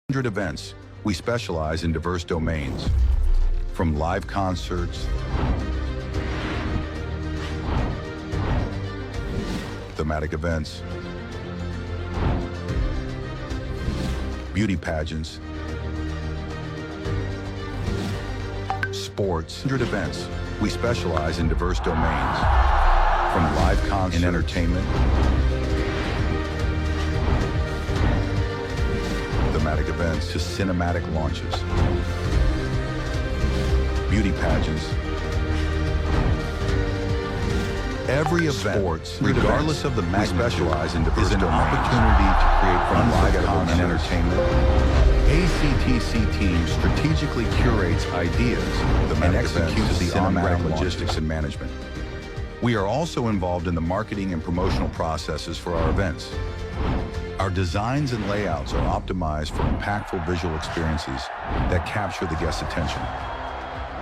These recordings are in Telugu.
Events, we specialize in diverse domains, from live concerts, thematic events, beauty pageants, sports. Events, we specialize in diverse domains, from live concerts and entertainment, thematic events to cinematic launches, beauty pageants. Every event, sports, regardless of the magnitude, we specialize in diverse domains, opportunity to create unforgettable and entertainment. ACTC team strategically curates ideas and executes the on-ground logistics and management. We are also involved in the marketing and promotional processes for our events. Our designs and layouts are optimized for impactful visual experiences that capture the guest's attention.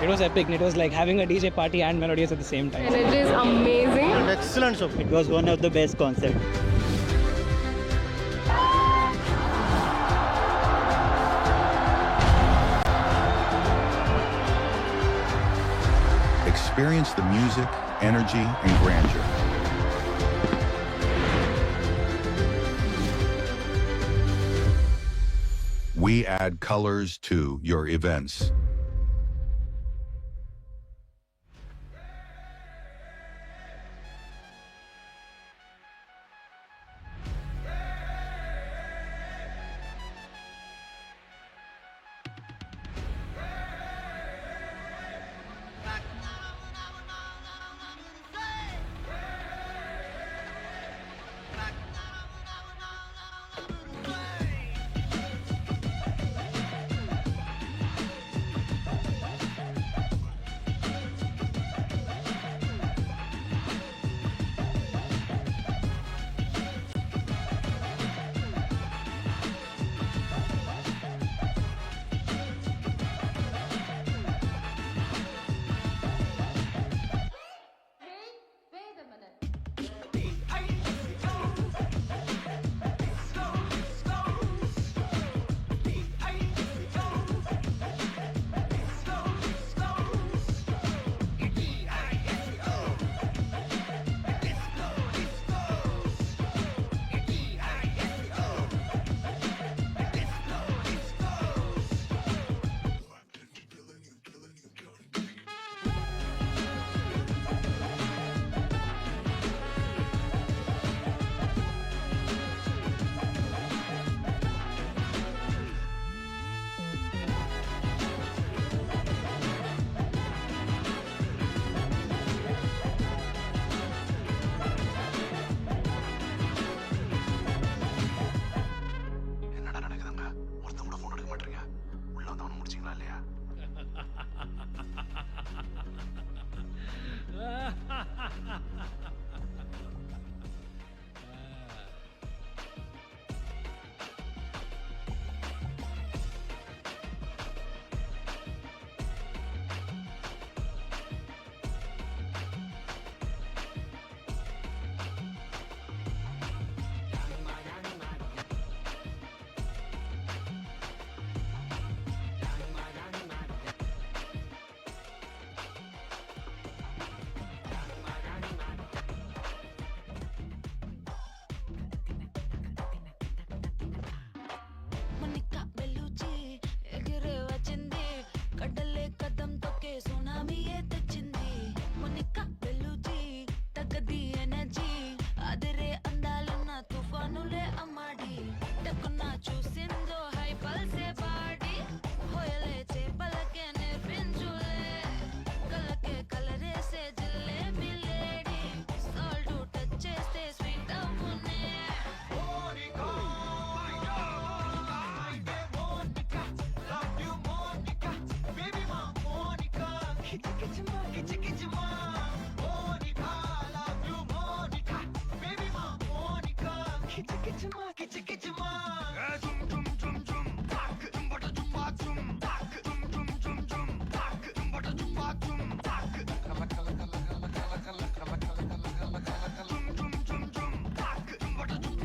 It was epic. It was like having a DJ party and Melodious at the same time. And it is amazing. An excellent show. It was one of the best concerts. Experience the music, energy, and grandeur. We add colors to your events.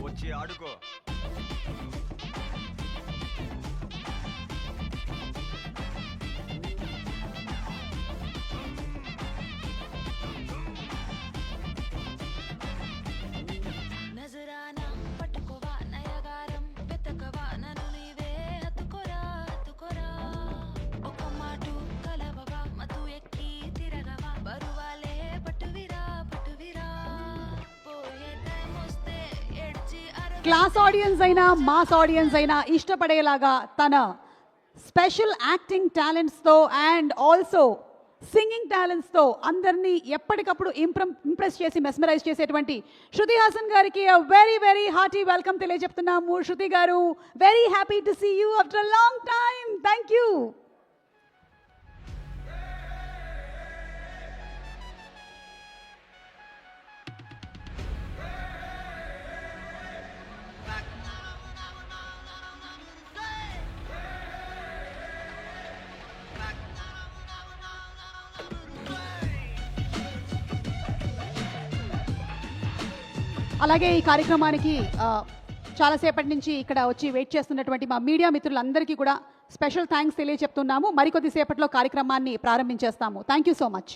వచ్చి ఆడుకో. క్లాస్ ఆడియన్స్ అయినా మాస్ ఆడియన్స్ అయినా ఇష్టపడేలాగా తన స్పెషల్ యాక్టింగ్ టాలెంట్స్తో అండ్ ఆల్సో సింగింగ్ టాలెంట్స్తో అందరినీ ఎప్పటికప్పుడు ఇంప్రెస్ చేసి మెస్మరైజ్ చేసేటువంటి శృతి హాసన్ గారికి వెరీ వెరీ హార్టీ వెల్కమ్ తెలియజెప్తున్నాము. Shruti garu, very happy to see you after a long time. Thank you. అలాగే ఈ కార్యక్రమానికి చాలాసేపటి నుంచి ఇక్కడ వచ్చి వెయిట్ చేస్తున్నటువంటి మా మీడియా మిత్రులందరికీ కూడా స్పెషల్ థ్యాంక్స్ తెలియజెప్తున్నాము. మరికొద్ది సేపట్లో కార్యక్రమాన్ని ప్రారంభించేస్తాము. Thank you so much.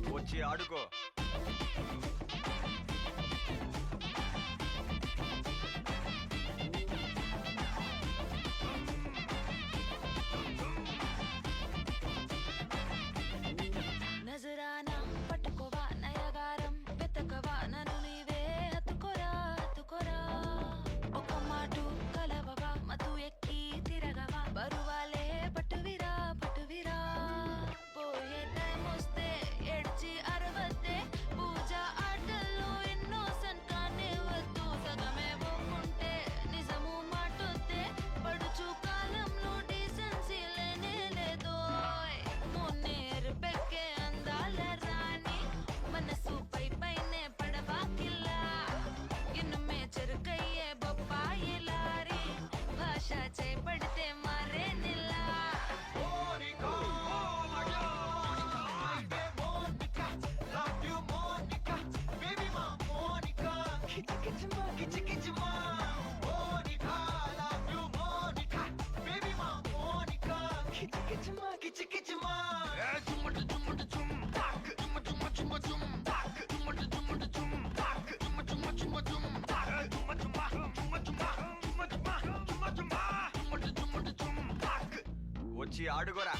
వచ్చి ఆడుకో. నజరానా పట్టుకోవా నయగారం వెతకవా నన్ను నీవే హత్తుకోరా హత్తుకోరా ఒక మాటు కలవవా మతు ఎక్కి తిరగవా బరువాలే పట్టువిరా పట్టువిరా పోయే టైం వస్తే ఎడ్చి అరవద్దే పూజ ఆటల్లో ఇన్నోసెంట్ కానే వద్దు సగమే పోకుంటే నిజము మాటొద్దే పడుచు కాలంలో డీసెన్సీ లేనే లేదోయ్ మున్నేరు పెక్కే అందాల రాణి మనసు పై పైనే పడవా కిల్లా ఇన్నుమే చెరుకయ్యే బొప్పాయి లారీ భాష చేపడితే మారే నిల్లా వచ్చి ఆడుకోరా.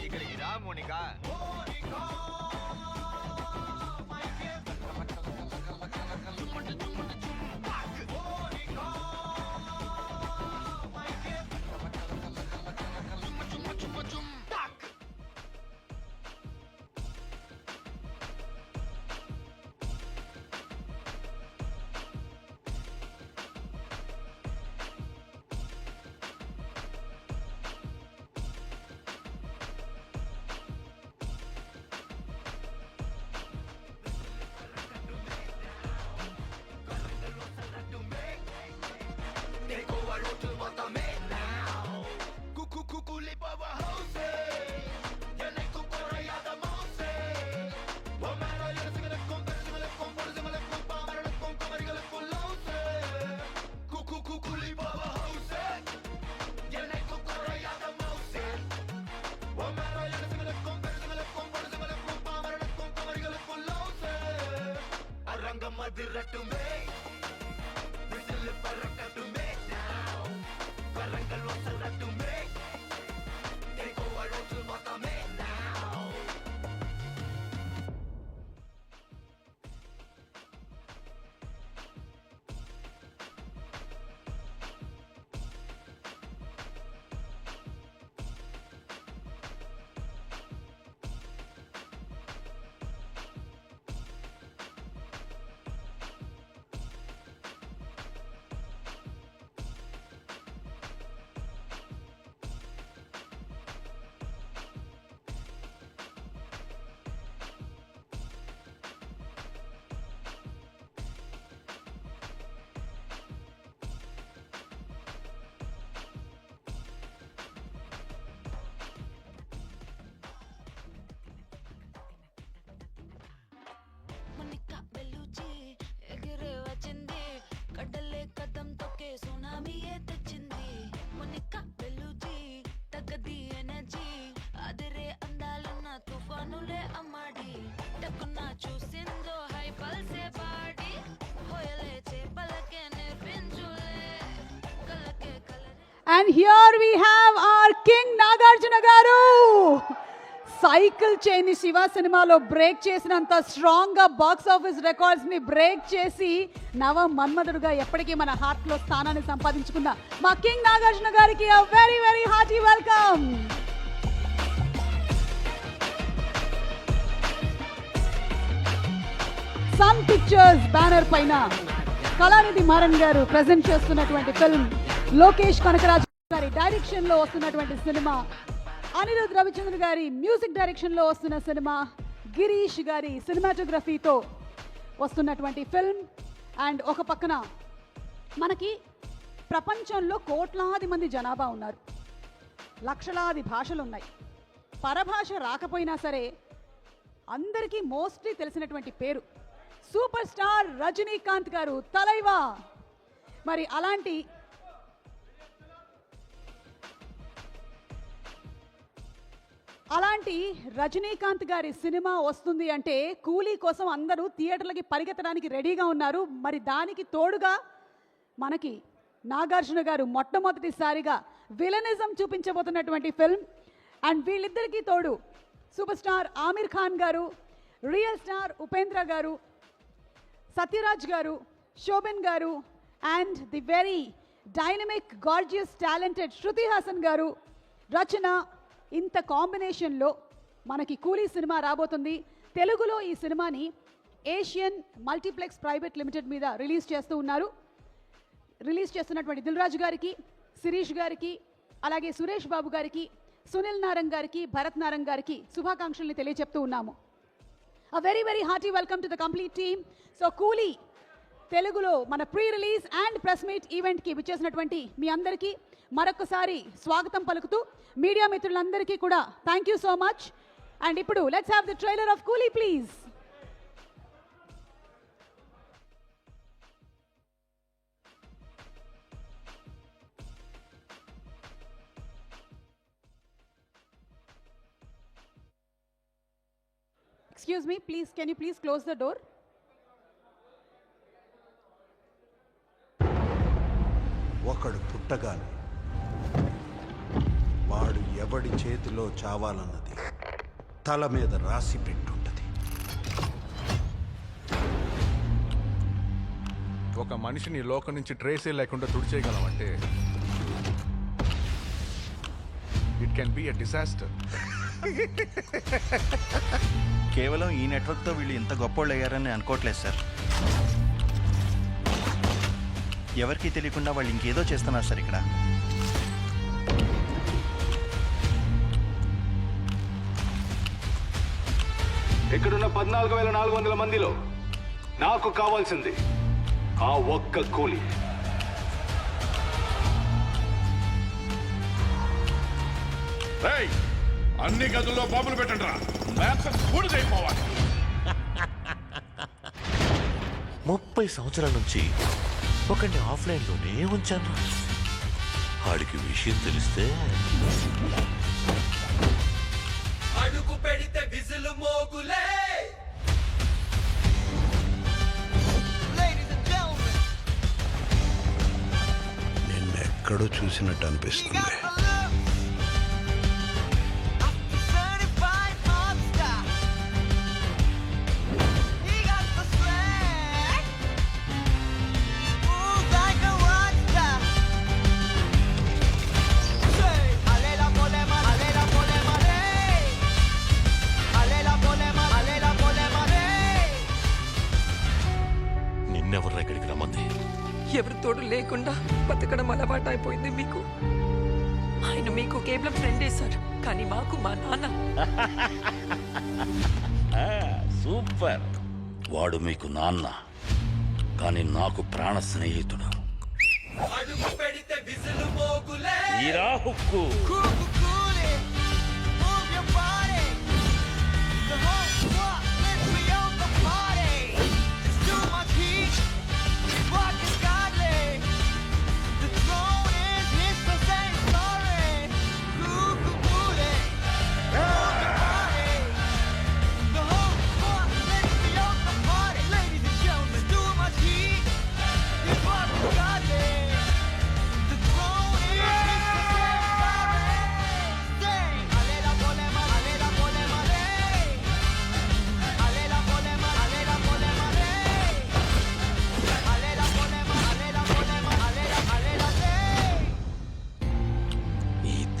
ఇక్కడికి రా మోనికా. మునిక బెలూచి ఎగిరే వచ్చింది కడ్డలే కదం తొక్కే సునామీయే తెచ్చింది మునిక బెలూచి తగ్గది ఎనర్జీ అదిరే అందాలున్న తుఫానులే అమ్మాడి టక్కున చూసిందో హై పల్సే బాడి హోయలే చేపలకే నేర్పించులే కలకే కలరే. And here we have our King Nagarjuna garu. Cycle chain Shiva సినిమాలో బ్రేక్ చేసినంత స్ట్రాంగ్ గా బాక్స్ ఆఫీస్ రికార్డ్స్ ని బ్రేక్ చేసి నవ మన్మధుడుగా ఎప్పటికీ మన హార్ట్ లో స్థానాన్ని సంపాదించుకున్న మా కింగ్ నాగార్జున గారికి a very very hearty welcome. Sun Pictures banner పైన కళానిధి మారన్ గారు ప్రెజెంట్ చేస్తున్నటువంటి ఫిల్మ్ లోకేష్ కనకరాజు గారి డైరెక్షన్ లో వస్తున్నటువంటి సినిమా అనిరుద్ రవిచంద్ర గారి మ్యూజిక్ డైరెక్షన్లో వస్తున్న సినిమా, గిరీష్ గారి సినిమాటోగ్రఫీతో వస్తున్నటువంటి ఫిల్మ్. అండ్ ఒక పక్కన మనకి ప్రపంచంలో కోట్లాది మంది జనాభా ఉన్నారు, లక్షలాది భాషలు ఉన్నాయి. పరభాష రాకపోయినా సరే అందరికీ మోస్ట్లీ తెలిసినటువంటి పేరు సూపర్ స్టార్ రజనీకాంత్ గారు, తలైవా. మరి అలాంటి రజనీకాంత్ గారి సినిమా వస్తుంది అంటే కూలీ కోసం అందరూ థియేటర్లకి పరిగెత్తడానికి రెడీగా ఉన్నారు. మరి దానికి తోడుగా మనకి నాగార్జున గారు మొట్టమొదటిసారిగా విలనిజం చూపించబోతున్నటువంటి ఫిల్మ్. అండ్ వీళ్ళిద్దరికీ తోడు సూపర్ స్టార్ ఆమిర్ ఖాన్ గారు, రియల్ స్టార్ ఉపేంద్ర గారు, Sathyaraj garu, Shoban garu, and the very dynamic gorgeous talented Shruti Haasan garu Rachana. ఇంత కాంబినేషన్లో మనకి కూలీ సినిమా రాబోతుంది. తెలుగులో ఈ సినిమాని ఏషియన్ మల్టీప్లెక్స్ ప్రైవేట్ లిమిటెడ్ మీద రిలీజ్ చేస్తున్నటువంటి దిల్ రాజు గారికి, శిరీష్ గారికి, అలాగే సురేష్ బాబు గారికి, సునీల్ నారంగ్ గారికి, భరత్ నారంగ్ గారికి శుభాకాంక్షల్ని తెలియజెప్తూ ఉన్నాము. A very very hearty welcome to the complete team. So కూలీ తెలుగులో మన pre release and press meet ఈవెంట్కి విచ్చేసినటువంటి మీ అందరికీ మరొకసారి స్వాగతం పలుకుతూ, మీడియా మిత్రులందరికీ కూడా thank you so much. And ఇప్పుడు let's have the trailer of Coolie please. Excuse me, please, can you please close the door? ఒకడు పుట్టగానే వాడు ఎవడి చేతిలో చావాలన్నది తల మీద రాసి పెట్టుంటది. ఒక మనిషిని లోకం నుంచి ట్రేసే లేకుండా తుడిచేయగలమంటే it can be a disaster. కేవలం ఈ నెట్వర్క్తో వీళ్ళు ఇంత గొప్పోళ్ళు అయ్యారని అనుకోవట్లేదు సార్. ఎవరికీ తెలియకుండా వాళ్ళు ఇంకేదో చేస్తున్నారు సార్ ఇక్కడ. ఇక్కడున్న 14,400 మందిలో నాకు కావాల్సింది ఆ ఒక్క కూలి. అన్ని గదుల్లో బాంబులు పెట్టండి రా, అయిపోవాలి. 30 సంవత్సరాల నుంచి ఒకడిని ఆఫ్లైన్లోనే ఉంచాను. ఆడికి విషయం తెలిస్తే అడుగు పెడితే విజులు మోగులే. నిన్నెక్కడో చూసినట్టు అనిపిస్తుంది. నిన్నెవర్రా ఇక్కడికి రమ్మంది? ఎవరి తోడు లేకుండా బతకడం అలవాటు అయిపోయింది మీకు. ఆయన మీకు కేవలం ఫ్రెండే సార్, కానీ మాకు మా నాన్న. సూపర్. వాడు మీకు నాన్న, కానీ నాకు ప్రాణ స్నేహితుడు. అడుగు పెడితే విజులు మోగులే. ఈరా హుక్కు.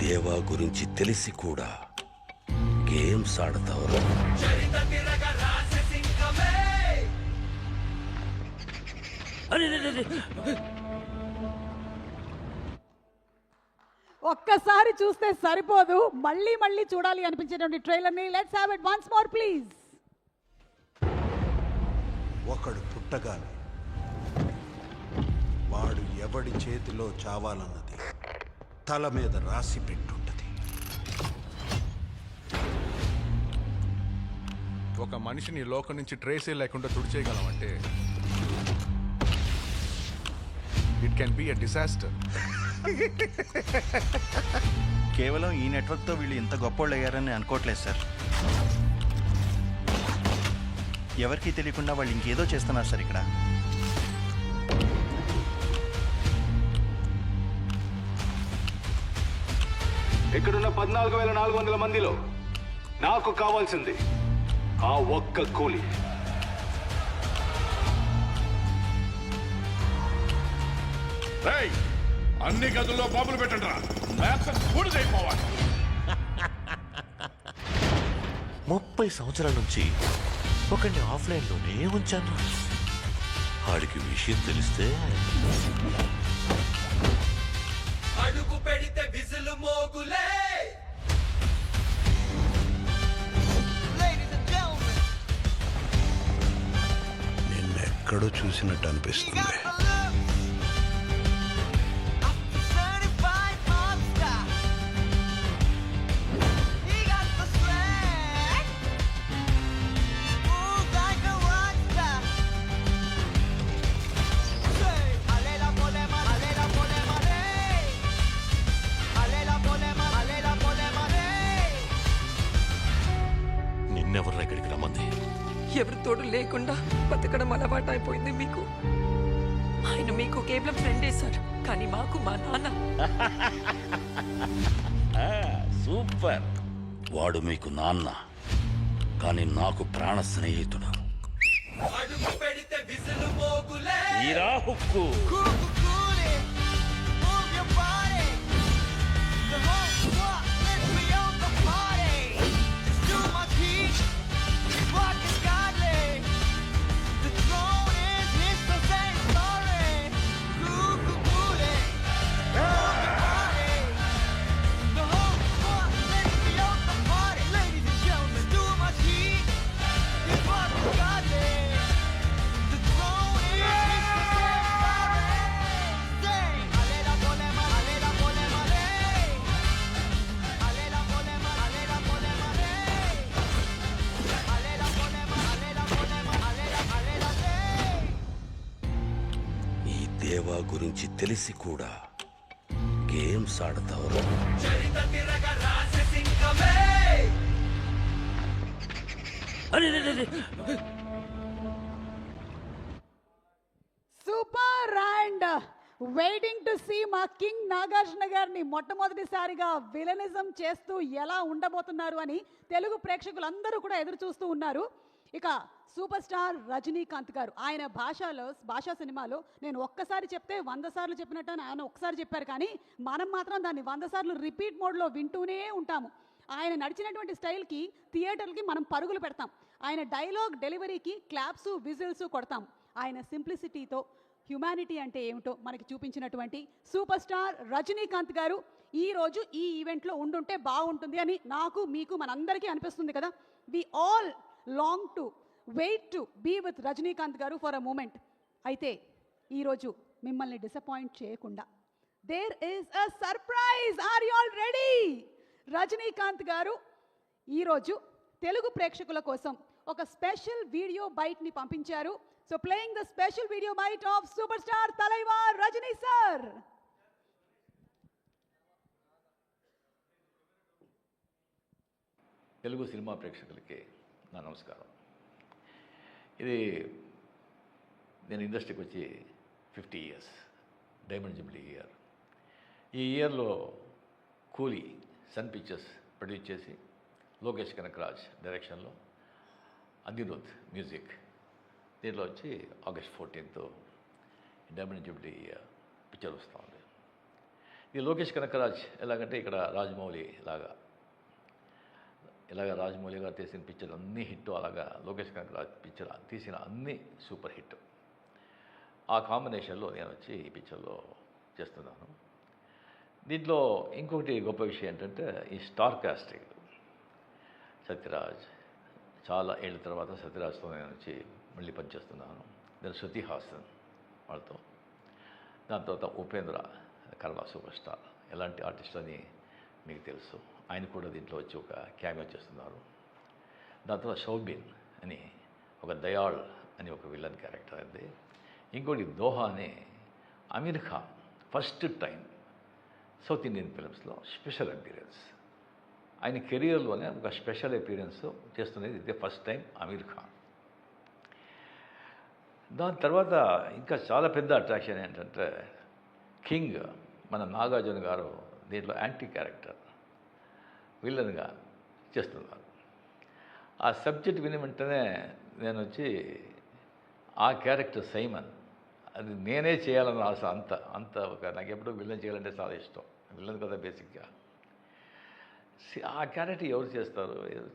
దేవా గురించి తెలిసి కూడా గేమ్స్ ఆడతావు. ఒక్కసారి చూస్తే సరిపోదు, మళ్ళీ మళ్ళీ చూడాలి అనిపించేటువంటి ట్రైలర్ని. Let's have it once more please. ఒకడు పుట్టగానే వాడు ఎవడి చేతిలో చావాలన్నది తల మీద రాసి పెట్టుంటది. ఒక మనిషిని లోకం నుంచి ట్రేసే లేకుండా తుడిచేయగలమంటే it can be a disaster. కేవలం ఈ నెట్వర్క్తో వీళ్ళు ఇంత గొప్పోళ్ళు అయ్యారని అనుకోవట్లేదు సార్. ఎవరికీ తెలియకుండా వాళ్ళు ఇంకేదో చేస్తున్నారు సార్ ఇక్కడ. ఇక్కడున్న 14,400 మందిలో నాకు కావాల్సింది ఆ ఒక్క కూలి. రేయ్, అన్ని గదుల్లో బాంబులు పెట్టండి రా. మ్యాప్స్ బూడిదైపోవాలి. 30 సంవత్సరాల నుంచి ఒకరిని ఆఫ్లైన్లోనే ఉంచాను. ఆడికి విషయం తెలిస్తే అడుగు పెడితే విజులు మోగులే. నిన్నెక్కడో చూసినట్టు అనిపిస్తుంది. నిన్నెవర్రా ఇక్కడికి రమ్మంది? ఎవరి తోడు లేకుండా బతకడం అలవాటు అయిపోయింది మీకు. ఆయన మీకు కేవలం ఫ్రెండే సార్, కానీ మాకు మా నాన్న. సూపర్. వాడు మీకు నాన్న, కానీ నాకు ప్రాణ స్నేహితుడు. అడుగు పెడితే విజులు మోగులే. ఈరా హుక్కు. దేవా గురించి తెలిసి కూడా గేమ్స్ ఆడతావు. చరిత తిరగ రాజసింహమే. Super. And waiting to see మా కింగ్ నాగార్జున గారిని మొట్టమొదటిసారిగా విలనిజం చేస్తూ ఎలా ఉండబోతున్నారు అని తెలుగు ప్రేక్షకులందరూ కూడా ఎదురు చూస్తూ ఉన్నారు. ఇక సూపర్ స్టార్ రజనీకాంత్ గారు ఆయన భాషా సినిమాలో నేను ఒక్కసారి చెప్తే 100 సార్లు చెప్పినట్టు ఆయన ఒక్కసారి చెప్పారు, కానీ మనం మాత్రం దాన్ని 100 సార్లు రిపీట్ మోడ్లో వింటూనే ఉంటాము. ఆయన నడిచినటువంటి స్టైల్కి థియేటర్కి మనం పరుగులు పెడతాం. ఆయన డైలాగ్ డెలివరీకి క్లాప్స్ విజిల్స్ కొడతాం. ఆయన సింప్లిసిటీతో హ్యుమానిటీ అంటే ఏమిటో మనకి చూపించినటువంటి సూపర్ స్టార్ రజనీకాంత్ గారు ఈరోజు ఈ ఈవెంట్లో ఉండుంటే బాగుంటుంది అని నాకు మీకు మనందరికీ అనిపిస్తుంది కదా. We all long to wait to be with Rajinikanth garu for a moment. అయితే ఈరోజు మిమ్మల్ని డిసప్పాయింట్ చేయకుండా there is a surprise. Are you all ready? Rajinikanth garu ఈరోజు తెలుగు ప్రేక్షకుల కోసం ఒక స్పెషల్ వీడియో బైట్ని పంపించారు. So playing the special video bite of super star Thalaiva Rajini sir. Telugu సినిమా ప్రేక్షకులకి నా నమస్కారం. ఇది నేను ఇండస్ట్రీకి వచ్చి 50 ఇయర్స్, డైమండ్ జూబ్లీ ఇయర్. ఈ ఇయర్లో కూలీ సన్ పిక్చర్స్ ప్రొడ్యూస్ చేసి లోకేష్ కనకరాజ్ డైరెక్షన్లో అనిరుద్ మ్యూజిక్, దీంట్లో వచ్చి August 14th diamond Jubilee picture వస్తూ ఉంది. ఇది లోకేష్ కనకరాజ్ ఎలాగంటే ఇక్కడ రాజమౌళి ఇలాగ రాజమౌళి గారు తీసిన పిక్చర్ అన్నీ హిట్, అలాగా లోకేష్ కనకరాజ్ పిక్చర్ తీసిన అన్నీ సూపర్ హిట్. ఆ కాంబినేషన్లో నేను వచ్చి ఈ పిక్చర్లో చేస్తున్నాను. దీంట్లో ఇంకొకటి గొప్ప విషయం ఏంటంటే ఈ స్టార్ కాస్టింగ్. సత్యరాజ్ చాలా ఏళ్ళ తర్వాత సత్యరాజ్తో నేను వచ్చి మళ్ళీ పనిచేస్తున్నాను. నేను శృతి హాసన్ వాళ్ళతో, దాని తర్వాత ఉపేంద్ర కన్నడ సూపర్ స్టార్, ఎలాంటి ఆర్టిస్ట్ అని మీకు తెలుసు, ఆయన కూడా దీంట్లో వచ్చి ఒక క్యామియో చేస్తున్నారు. దాని తర్వాత షౌబీన్ అని ఒక దయాళ్ అని ఒక విలన్ క్యారెక్టర్ అయింది. ఇంకోటి దోహా అని Aamir Khan first time south Indian ఫిల్మ్స్లో స్పెషల్ అపీరెన్స్, ఆయన కెరియర్లోనే ఒక స్పెషల్ అపీరెన్స్ చేస్తున్నది ఇదే ఫస్ట్ టైం అమీర్ ఖాన్. దాని తర్వాత ఇంకా చాలా పెద్ద అట్రాక్షన్ ఏంటంటే కింగ్ మన నాగార్జున గారు దీంట్లో యాంటీ క్యారెక్టర్ విలన్గా చేస్తున్నారు. ఆ సబ్జెక్ట్ విని వెంటనే నేను వచ్చి ఆ క్యారెక్టర్ సైమన్ అది నేనే చేయాలని ఆశ. అంత ఒక నాకు ఎప్పుడూ విలన్ చేయాలంటే చాలా ఇష్టం, విలన్ కదా బేసిక్గా. ఆ క్యారెక్టర్ ఎవరు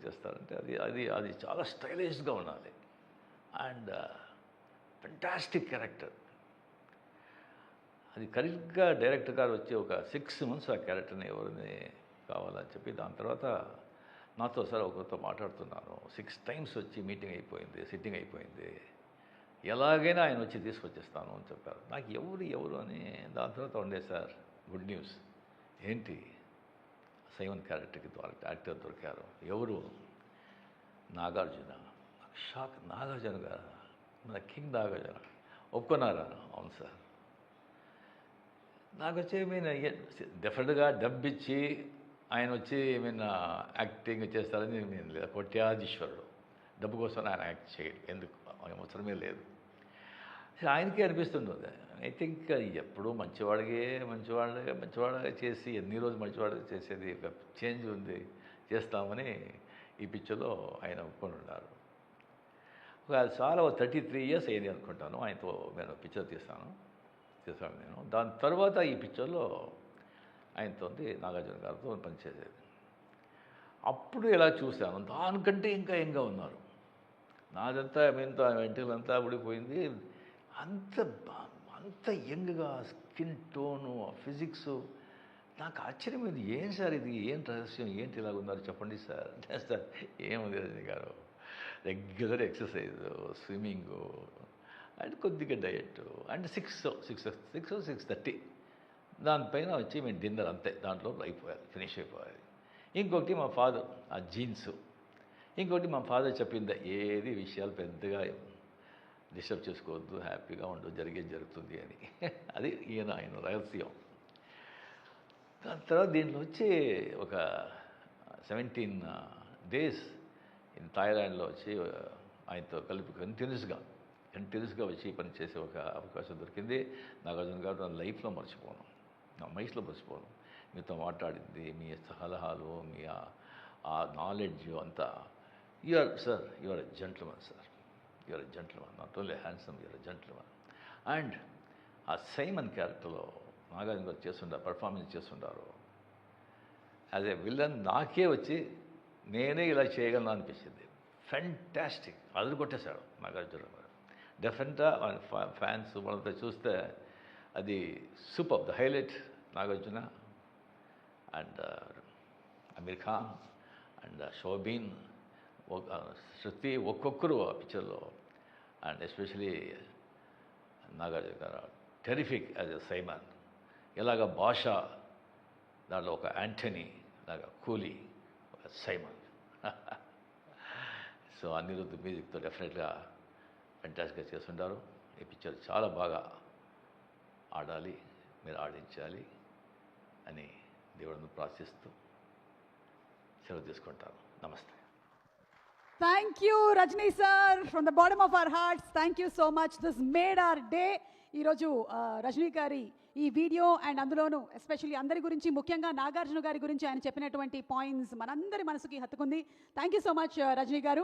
చేస్తారంటే అది చాలా స్టైలిష్గా ఉండాలి అండ్ ఫెంటాస్టిక్ క్యారెక్టర్. అది కరెక్ట్గా డైరెక్టర్ గారు వచ్చి ఒక 6 months ఆ క్యారెక్టర్ని ఎవరిని కావాలని చెప్పి, దాని తర్వాత నాతో సార్ ఒకరితో మాట్లాడుతున్నాను. 6 times వచ్చి మీటింగ్ అయిపోయింది, సిట్టింగ్ అయిపోయింది, ఎలాగైనా ఆయన వచ్చి తీసుకొచ్చేస్తాను అని చెప్పారు. నాకు ఎవరు అని దాని తర్వాత ఉండే సార్ గుడ్ న్యూస్ ఏంటి, సైమన్ క్యారెక్టర్కి యాక్టర్ దొరికారు. ఎవరు? నాగార్జున. షాక్, నాగార్జున గారు, మన కింగ్ నాగార్జున ఒప్పుకున్నారా? అవును సార్. నాకు వచ్చి డెఫినెట్గా డబ్బు ఇచ్చి ఆయన వచ్చి యాక్టింగ్ చేస్తారని నేను లేదు. కోట్యాధీశ్వరుడు, డబ్బు కోసం ఆయన యాక్ట్ చేయడు, ఎందుకు అవసరమే లేదు. ఆయనకే అనిపిస్తుంటుంది. ఐ థింక్ ఎప్పుడూ మంచివాడిగా చేసి ఎన్ని రోజులు మంచివాడిగా చేసేది ఒక చేంజ్ ఉంది, చేస్తామని ఈ పిక్చర్లో ఆయన ఒప్పుకొని ఉన్నారు. చాలా 33 years అయింది అనుకుంటాను ఆయనతో నేను పిక్చర్ తీశాను నేను. దాని తర్వాత ఈ పిక్చర్లో ఆయనతో నాగార్జున గారితో పనిచేసేది. అప్పుడు ఎలా చూశాను, దానికంటే ఇంకా యంగ్గా ఉన్నారు. నాదంతా వెంటలంతా ఊడిపోయింది, అంత యంగ్గా, స్కిన్ టోను, ఫిజిక్స్. నాకు ఆశ్చర్యమైంది, ఏం సార్ ఇది, ఏం రహస్యం, ఏంటి ఇలాగ ఉన్నారు చెప్పండి సార్. సార్ ఏముంది రజనీ గారు, రెగ్యులర్ ఎక్సర్సైజ్, స్విమ్మింగు అండ్ కొద్దిగా డయట్ అండ్ 6:30 దానిపైన వచ్చి మేము డిన్నర్, అంతే, దాంట్లో ఫినిష్ అయిపోయాలి. ఇంకొకటి మా ఫాదర్ ఆ జీన్స్, ఇంకొకటి మా ఫాదర్ చెప్పింది, ఏది విషయాలు పెద్దగా డిస్టర్బ్ చేసుకోవద్దు, హ్యాపీగా ఉండు, జరుగుతుంది అని. అది ఆయన రహస్యం. దాని తర్వాత దీంట్లో వచ్చి ఒక 17 days ఇన్ థాయిలాండ్లో వచ్చి ఆయనతో కలిపి కంటిన్యూస్గా వచ్చి పని చేసే ఒక అవకాశం దొరికింది. నాగార్జున గారు నా లైఫ్లో మర్చిపోను, నా మైస్లో మర్చిపోను. మీతో మాట్లాడింది, మీ సలహాలు, మీ ఆ నాలెడ్జ్ అంతా. You are a gentleman sir, you are a gentleman, not only handsome, you are a gentleman. And ఆ సైమన్ క్యారెక్టర్లో నాగార్జున గారు పర్ఫార్మెన్స్ చేస్తుంటారు యాజ్ ఏ విలన్. నాకే వచ్చి నేనే ఇలా చేయగలను అనిపించింది. ఫెంటాస్టిక్, అదురు కొట్టేశాడు నాగార్జున గారు. డెఫినెట్గా ఫ్యాన్స్ వాళ్ళతో చూస్తే అది super. The highlight Nagarjuna and Aamir Khan and Shobin, Shruti, ఒక్కొక్కరు ఆ పిక్చర్లో. అండ్ ఎస్పెషలీ నాగార్జున గారు టెరిఫిక్ యాజ్ ఎ సైమన్. ఇలాగ భాష దాంట్లో ఒక యాంటనీ లాగా, కూలీ ఒక సైమన్. సో అనిరుద్ధ్ మ్యూజిక్తో డెఫినెట్గా ఫెంటాస్టిక్గా చేస్తుంటారు. ఈ పిక్చర్ చాలా బాగా ఆడాలి, మీరు ఆడించాలి అని దేవుడిని ప్రార్థిస్తూ సెలవు తీసుకుంటాను. నమస్తే. Thank you, Rajni sir, from the bottom of our hearts. Thank you so much. This made our day. ఈరోజు రజనీ గారి ఈ వీడియో అండ్ అందులోనూ ఎస్పెషల్లీ అందరి గురించి, ముఖ్యంగా నాగార్జున గారి గురించి ఆయన చెప్పినటువంటి పాయింట్స్ మనందరి మనసుకి హత్తుకుంది. Thank you so much Rajini garu.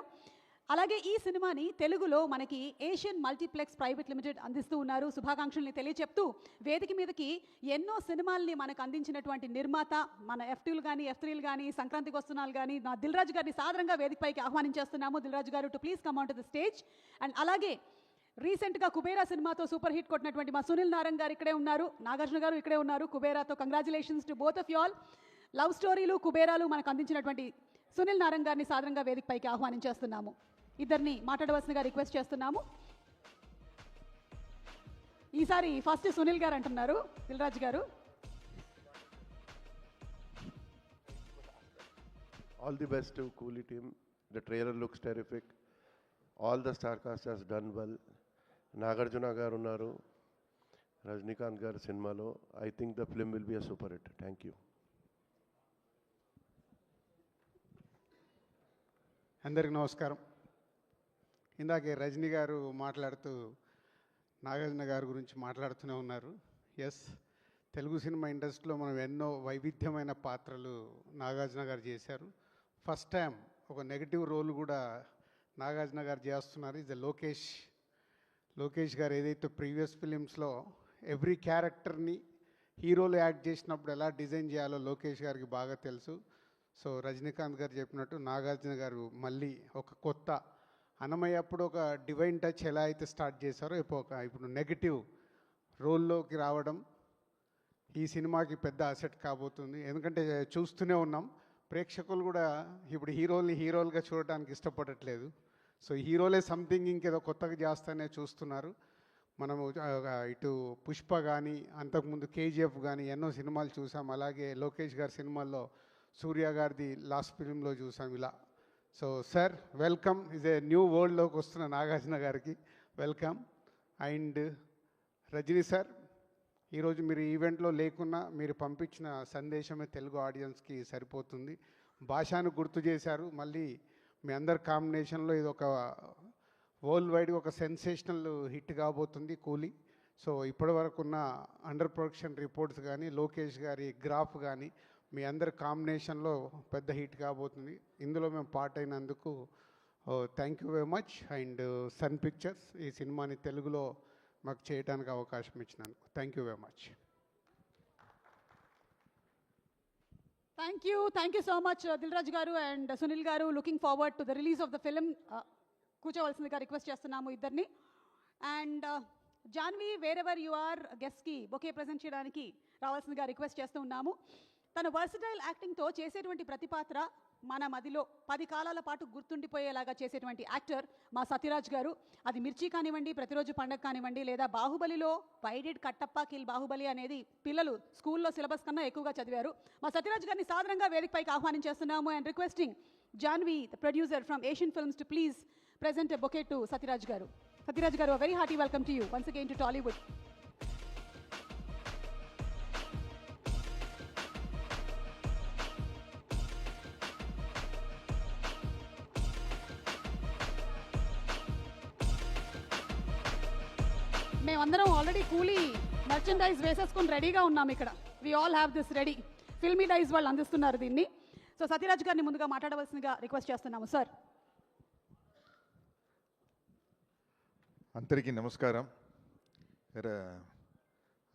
అలాగే ఈ సినిమాని తెలుగులో మనకి ఏషియన్ మల్టీప్లెక్స్ ప్రైవేట్ లిమిటెడ్ అందిస్తూ ఉన్నారు. శుభాకాంక్షల్ని తెలియచెప్తూ వేదిక మీదకి ఎన్నో సినిమాల్ని మనకు అందించినటువంటి నిర్మాత, మన F2లు కానీ F3లు కానీ సంక్రాంతికి వస్తున్నాలు కానీ, నా దిల్ రాజు గారిని సాదరంగా వేదికపైకి ఆహ్వానించేస్తున్నాము. దిల్ రాజు గారు to please come on to the stage. And అలాగే రీసెంట్గా కుబేరా సినిమాతో సూపర్ హిట్ కొట్టినటువంటి మా సునీల్ నారంగ్ గారు ఇక్కడే ఉన్నారు, నాగార్జున గారు ఇక్కడే ఉన్నారు. కుబేరాతో congratulations to both of you all. Love స్టోరీలు కుబేరాలు మనకు అందించినటువంటి సునీల్ నారంగ్ గారిని సాదరంగా వేదికపైకి ఆహ్వానించేస్తున్నాము. ఇద్దరిని మాట్లాడవలసిందిగా రిక్వెస్ట్ చేస్తున్నాము. ఈసారి ఫస్ట్ సునీల్ గారు అంటున్నారు, దిల్రాజ్ గారు. All the best to Coolie team. The trailer looks terrific. All the star cast has done well. Nagarjuna garu unnaru, Rajnikant garu cinemalo. I think the film will be a super hit. Thank you. అందరికి నమస్కారం. ఇందాకే రజనీ గారు మాట్లాడుతూ నాగార్జున గారి గురించి మాట్లాడుతూనే ఉన్నారు. ఎస్, తెలుగు సినిమా ఇండస్ట్రీలో మనం ఎన్నో వైవిధ్యమైన పాత్రలు నాగార్జున గారు చేశారు. ఫస్ట్ టైం ఒక నెగిటివ్ రోల్ కూడా నాగార్జున గారు చేస్తున్నారు. ఇది లోకేష్ గారు ఏదైతే ప్రీవియస్ ఫిలిమ్స్లో ఎవ్రీ క్యారెక్టర్ని హీరోలు యాక్ట్ చేసినప్పుడు ఎలా డిజైన్ చేయాలో లోకేష్ గారికి బాగా తెలుసు. సో రజనీకాంత్ గారు చెప్పినట్టు నాగార్జున గారు మళ్ళీ ఒక కొత్త అన్నమయ్య అప్పుడు ఒక డివైన్ టచ్ ఎలా అయితే స్టార్ట్ చేశారో ఇప్పుడు నెగిటివ్ రోల్లోకి రావడం ఈ సినిమాకి పెద్ద అసెట్ కాబోతుంది. ఎందుకంటే చూస్తూనే ఉన్నాం, ప్రేక్షకులు కూడా ఇప్పుడు హీరోలుగా చూడటానికి ఇష్టపడట్లేదు. సో హీరోలే సంథింగ్ ఇంకేదో కొత్తగా చేస్తానే చూస్తున్నారు. మనము ఇటు పుష్ప కానీ అంతకుముందు కేజీఎఫ్ కానీ ఎన్నో సినిమాలు చూసాం. అలాగే లోకేష్ గారి సినిమాల్లో సూర్య గారిది లాస్ట్ ఫిలింలో చూసాం ఇలా. So sir welcome, is a new వరల్డ్లోకి వస్తున్న నాగార్జున గారికి వెల్కమ్. అండ్ రజనీ సార్, ఈరోజు మీరు ఈవెంట్లో లేకున్నా మీరు పంపించిన సందేశమే తెలుగు ఆడియన్స్కి సరిపోతుంది. భాషను గుర్తు చేశారు. మళ్ళీ మీ అందరి కాంబినేషన్లో ఇది ఒక వరల్డ్ వైడ్ ఒక సెన్సేషనల్ హిట్ కాబోతుంది కూలీ. సో ఇప్పటివరకు ఉన్న అండర్ ప్రొడక్షన్ రిపోర్ట్స్ కానీ లోకేష్ గారి గ్రాఫ్ కానీ మీ అందరి కాంబినేషన్లో పెద్ద హిట్ కాబోతుంది. ఇందులో మేము పార్ట్ అయినందుకు thank you very much. And Sun Pictures ఈ సినిమాని తెలుగులో మాకు చేయడానికి అవకాశం ఇచ్చినందుకు thank you very much. Thank you so much Dilraj garu and Sunil garu. Looking forward to the release of the film. కూర్చోవలసిందిగా రిక్వెస్ట్ చేస్తున్నాము ఇద్దరిని. And Janhvi, wherever you are, గెస్ట్కి బొకే ప్రజెంట్ చేయడానికి రావాల్సిందిగా రిక్వెస్ట్ చేస్తూ ఉన్నాము. తన వర్సటైల్ యాక్టింగ్తో చేసేటువంటి ప్రతి పాత్ర మన మదిలో 10 కాలాల పాటు గుర్తుండిపోయేలాగా చేసేటువంటి యాక్టర్ మా సత్యరాజ్ గారు. అది మిర్చి కానివ్వండి, ప్రతిరోజు పండగ కానివ్వండి, లేదా బాహుబలిలో వైడెడ్ కట్టప్ప కిల్ బాహుబలి అనేది పిల్లలు స్కూల్లో సిలబస్ కన్నా ఎక్కువగా చదివారు. మా సత్యరాజ్ గారిని సాధారణంగా వేదికపైకి ఆహ్వానించేస్తున్నాము. And requesting Janhvi, the producer from Asian films, to please present a bouquet to Sathiraj garu. Sathiraj garu, a very hearty welcome to you once again to Tollywood. మేమందరం ఆల్రెడీ కూలీ మర్చెండైజ్ వేసేసుకొని రెడీగా ఉన్నాం ఇక్కడ. We all have this ready. ఫిల్మీ డైజ్ వాళ్ళు అందిస్తున్నారు దీన్ని. సో సత్యరాజ్ గారిని ముందుగా మాట్లాడవలసిందిగా రిక్వెస్ట్ చేస్తున్నాము సార్. అందరికీ నమస్కారం.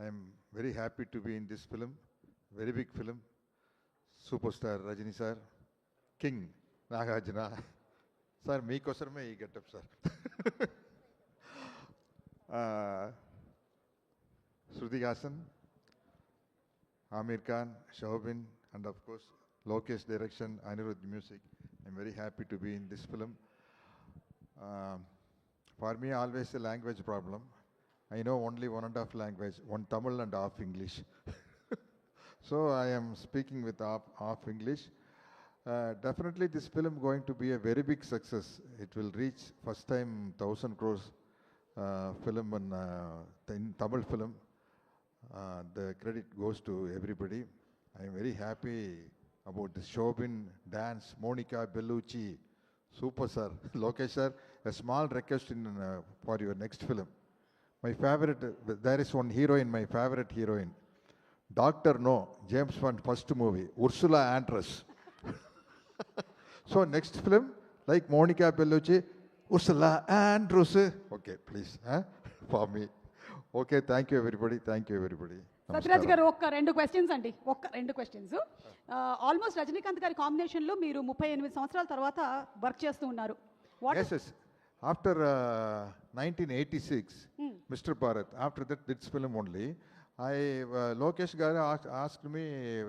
I'm very happy to be in this film, very big film. Super star Rajini sir, king Nagarjuna sir, మీకోసమే ఈ getup sir. Shruti Haasan, Aamir Khan, Shobin, and of course Lokesh direction, Anirudh music. I'm very happy to be in this film. For me, always a language problem. I know only 1.5 language, one Tamil and half English. So I am speaking with half English. Definitely this film going to be a very big success. It will reach first time 1,000 crores film in Tamil film. The credit goes to everybody. I am very happy about the Shobin dance, Monica Bellucci. Super sir. Lokesh sir, a small request for your next film. My favorite, there is one heroine, my favorite heroine. Dr. No, James Bond first movie, Ursula Andress. So next film, like Monica Bellucci, Ursula Andress. Okay, please, for me. Okay, thank you everybody. Sathyaraj గారు, ఒక్క 2 క్వశ్చన్స్ అండి. 2 క్వశ్చన్స్. ఆల్మోస్ట్ రజనీకాంత్ గారి కాంబినేషన్లో మీరు 38 సంవత్సరాల తర్వాత వర్క్ చేస్తూ ఉన్నారు. Yes. after 1986, Mr. Bharat, after that, this film only, Lokesh Garu asked me,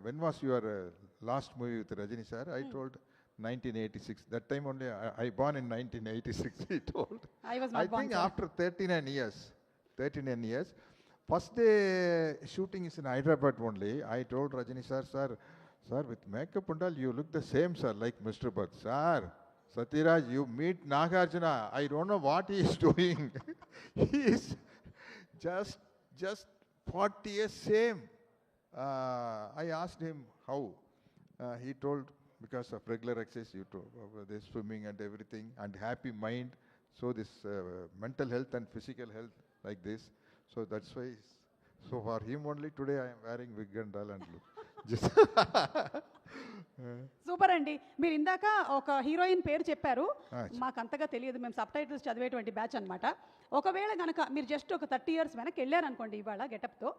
when was your last movie with Rajini sir? I told 1986. That time only, I born in 1986, he told. I was not born, think sir. after 39 years, first day shooting is in Hyderabad only. I told Rajini sir, sir, with makeup and all, you look the same, sir, like Mr. Bhatt. Sir, Satyaraj, you meet Nagarjuna. I don't know what he is doing. He is just 40 years same. I asked him how. He told, because of regular exercise, the swimming and everything, and happy mind. So this mental health and physical health like this. So that's why. So for him only today I am wearing wig and all and look. Just super అండి. మీరు ఇందాక ఒక హీరోయిన్ పేరు చెప్పారు, మాకు అంతగా తెలియదు, మేము సబ్ టైటిల్స్ చదివేటువంటి బ్యాచ్ అనమాట. ఒకవేళ కనుక మీరు జస్ట్ ఒక 30 years వెనక్కి వెళ్ళారనుకోండి ఇవాళ గెటప్తో,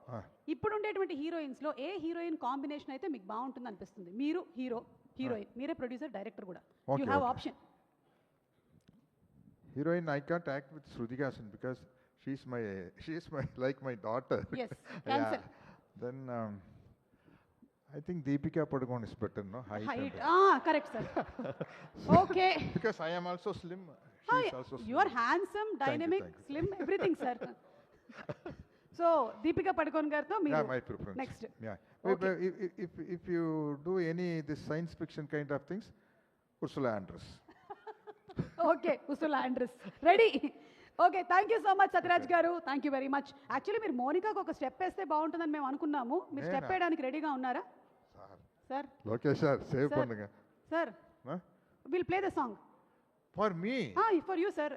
ఇప్పుడు ఉండేటువంటి హీరోయిన్స్లో ఏ హీరోయిన్ కాంబినేషన్ అయితే మీకు బాగుంటుంది అనిపిస్తుంది? మీరు హీరోయిన్, మీరే ప్రొడ్యూసర్, డైరెక్టర్ కూడా, you have option. Heroine, I can't act with Shruti Hassan because she is my like my daughter. Yes, cancel. Then I think Deepika Padukone is better, no? Height. Correct, sir. Okay. Because I am also slim. She is also slim. You are handsome, dynamic, Thank you. slim, everything, sir. So, Deepika Padukone gartho meeru. Yeah, my preference. Next. Yeah. Okay. If you do any this science fiction kind of things, Ursula Andress. Okay, Ursula Andress ready. Okay, thank you so much Sathyaraj garu, thank you very much. Actually మీరు మోనికాకు ఒక స్టెప్ వేస్తే బాగుంటుందని మేము అనుకున్నాము. మీరు స్టెప్ వేయడానికి రెడీగా ఉన్నారా సార్? Lokesh sir, save பண்ணுங்க. Sir, will play the song for me. For you sir.